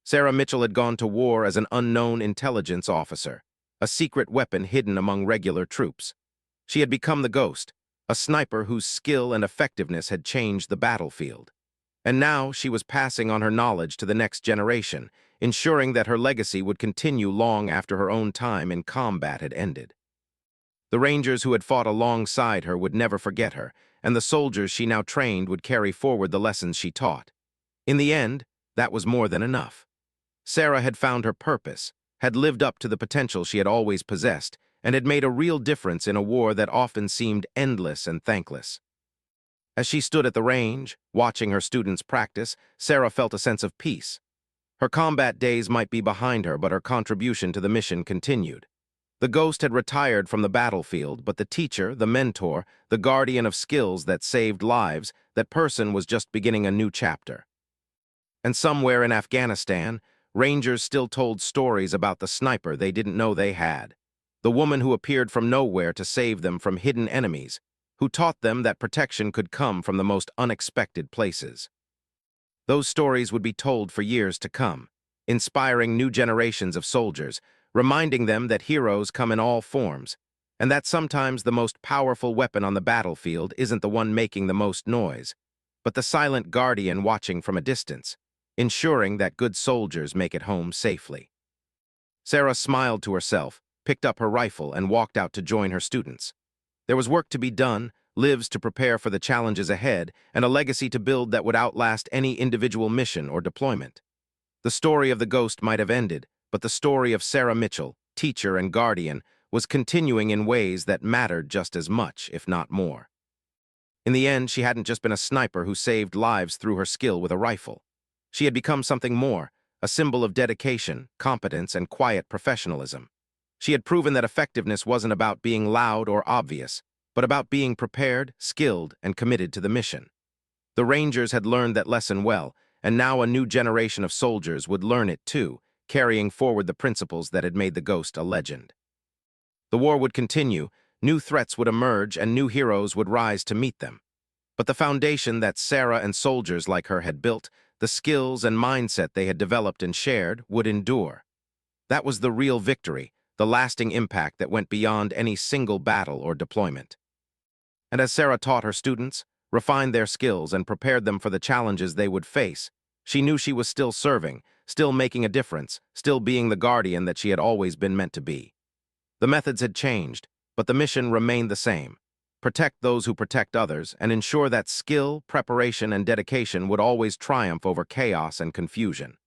Sarah Mitchell had gone to war as an unknown intelligence officer, a secret weapon hidden among regular troops. She had become the ghost, a sniper whose skill and effectiveness had changed the battlefield. And now she was passing on her knowledge to the next generation, ensuring that her legacy would continue long after her own time in combat had ended. The Rangers who had fought alongside her would never forget her, and the soldiers she now trained would carry forward the lessons she taught. In the end, that was more than enough. Sarah had found her purpose, had lived up to the potential she had always possessed, and had made a real difference in a war that often seemed endless and thankless. As she stood at the range, watching her students practice, Sarah felt a sense of peace. Her combat days might be behind her, but her contribution to the mission continued. The ghost had retired from the battlefield, but the teacher, the mentor, the guardian of skills that saved lives, that person was just beginning a new chapter. And somewhere in Afghanistan, Rangers still told stories about the sniper they didn't know they had, the woman who appeared from nowhere to save them from hidden enemies, who taught them that protection could come from the most unexpected places. Those stories would be told for years to come, inspiring new generations of soldiers, reminding them that heroes come in all forms, and that sometimes the most powerful weapon on the battlefield isn't the one making the most noise, but the silent guardian watching from a distance, ensuring that good soldiers make it home safely. Sarah smiled to herself, picked up her rifle, and walked out to join her students. There was work to be done, lives to prepare for the challenges ahead, and a legacy to build that would outlast any individual mission or deployment. The story of the ghost might have ended, but the story of Sarah Mitchell, teacher and guardian, was continuing in ways that mattered just as much, if not more. In the end, she hadn't just been a sniper who saved lives through her skill with a rifle. She had become something more, a symbol of dedication, competence, and quiet professionalism. She had proven that effectiveness wasn't about being loud or obvious, but about being prepared, skilled, and committed to the mission. The Rangers had learned that lesson well, and now a new generation of soldiers would learn it too, carrying forward the principles that had made the ghost a legend. The war would continue, new threats would emerge, and new heroes would rise to meet them. But the foundation that Sarah and soldiers like her had built, the skills and mindset they had developed and shared, would endure. That was the real victory, the lasting impact that went beyond any single battle or deployment. And as Sarah taught her students, refined their skills, and prepared them for the challenges they would face, she knew she was still serving, still making a difference, still being the guardian that she had always been meant to be. The methods had changed, but the mission remained the same: protect those who protect others, and ensure that skill, preparation, and dedication would always triumph over chaos and confusion.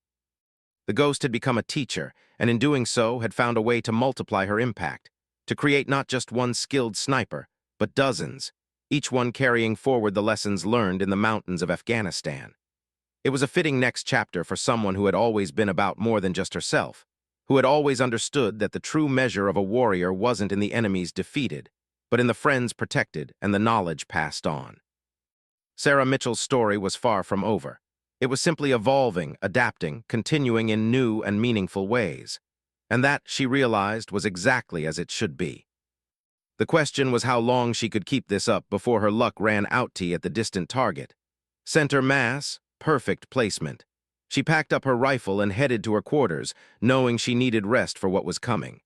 The ghost had become a teacher, and in doing so had found a way to multiply her impact, to create not just one skilled sniper, but dozens, each one carrying forward the lessons learned in the mountains of Afghanistan. It was a fitting next chapter for someone who had always been about more than just herself, who had always understood that the true measure of a warrior wasn't in the enemies defeated, but in the friends protected and the knowledge passed on. Sarah Mitchell's story was far from over. It was simply evolving, adapting, continuing in new and meaningful ways. And that, she realized, was exactly as it should be. The question was how long she could keep this up before her luck ran out at the distant target. Center mass, perfect placement. She packed up her rifle and headed to her quarters, knowing she needed rest for what was coming.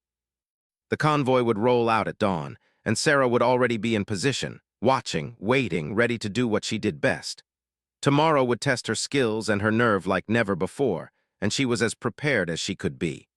The convoy would roll out at dawn, and Sarah would already be in position, watching, waiting, ready to do what she did best. Tomorrow would test her skills and her nerve like never before, and she was as prepared as she could be.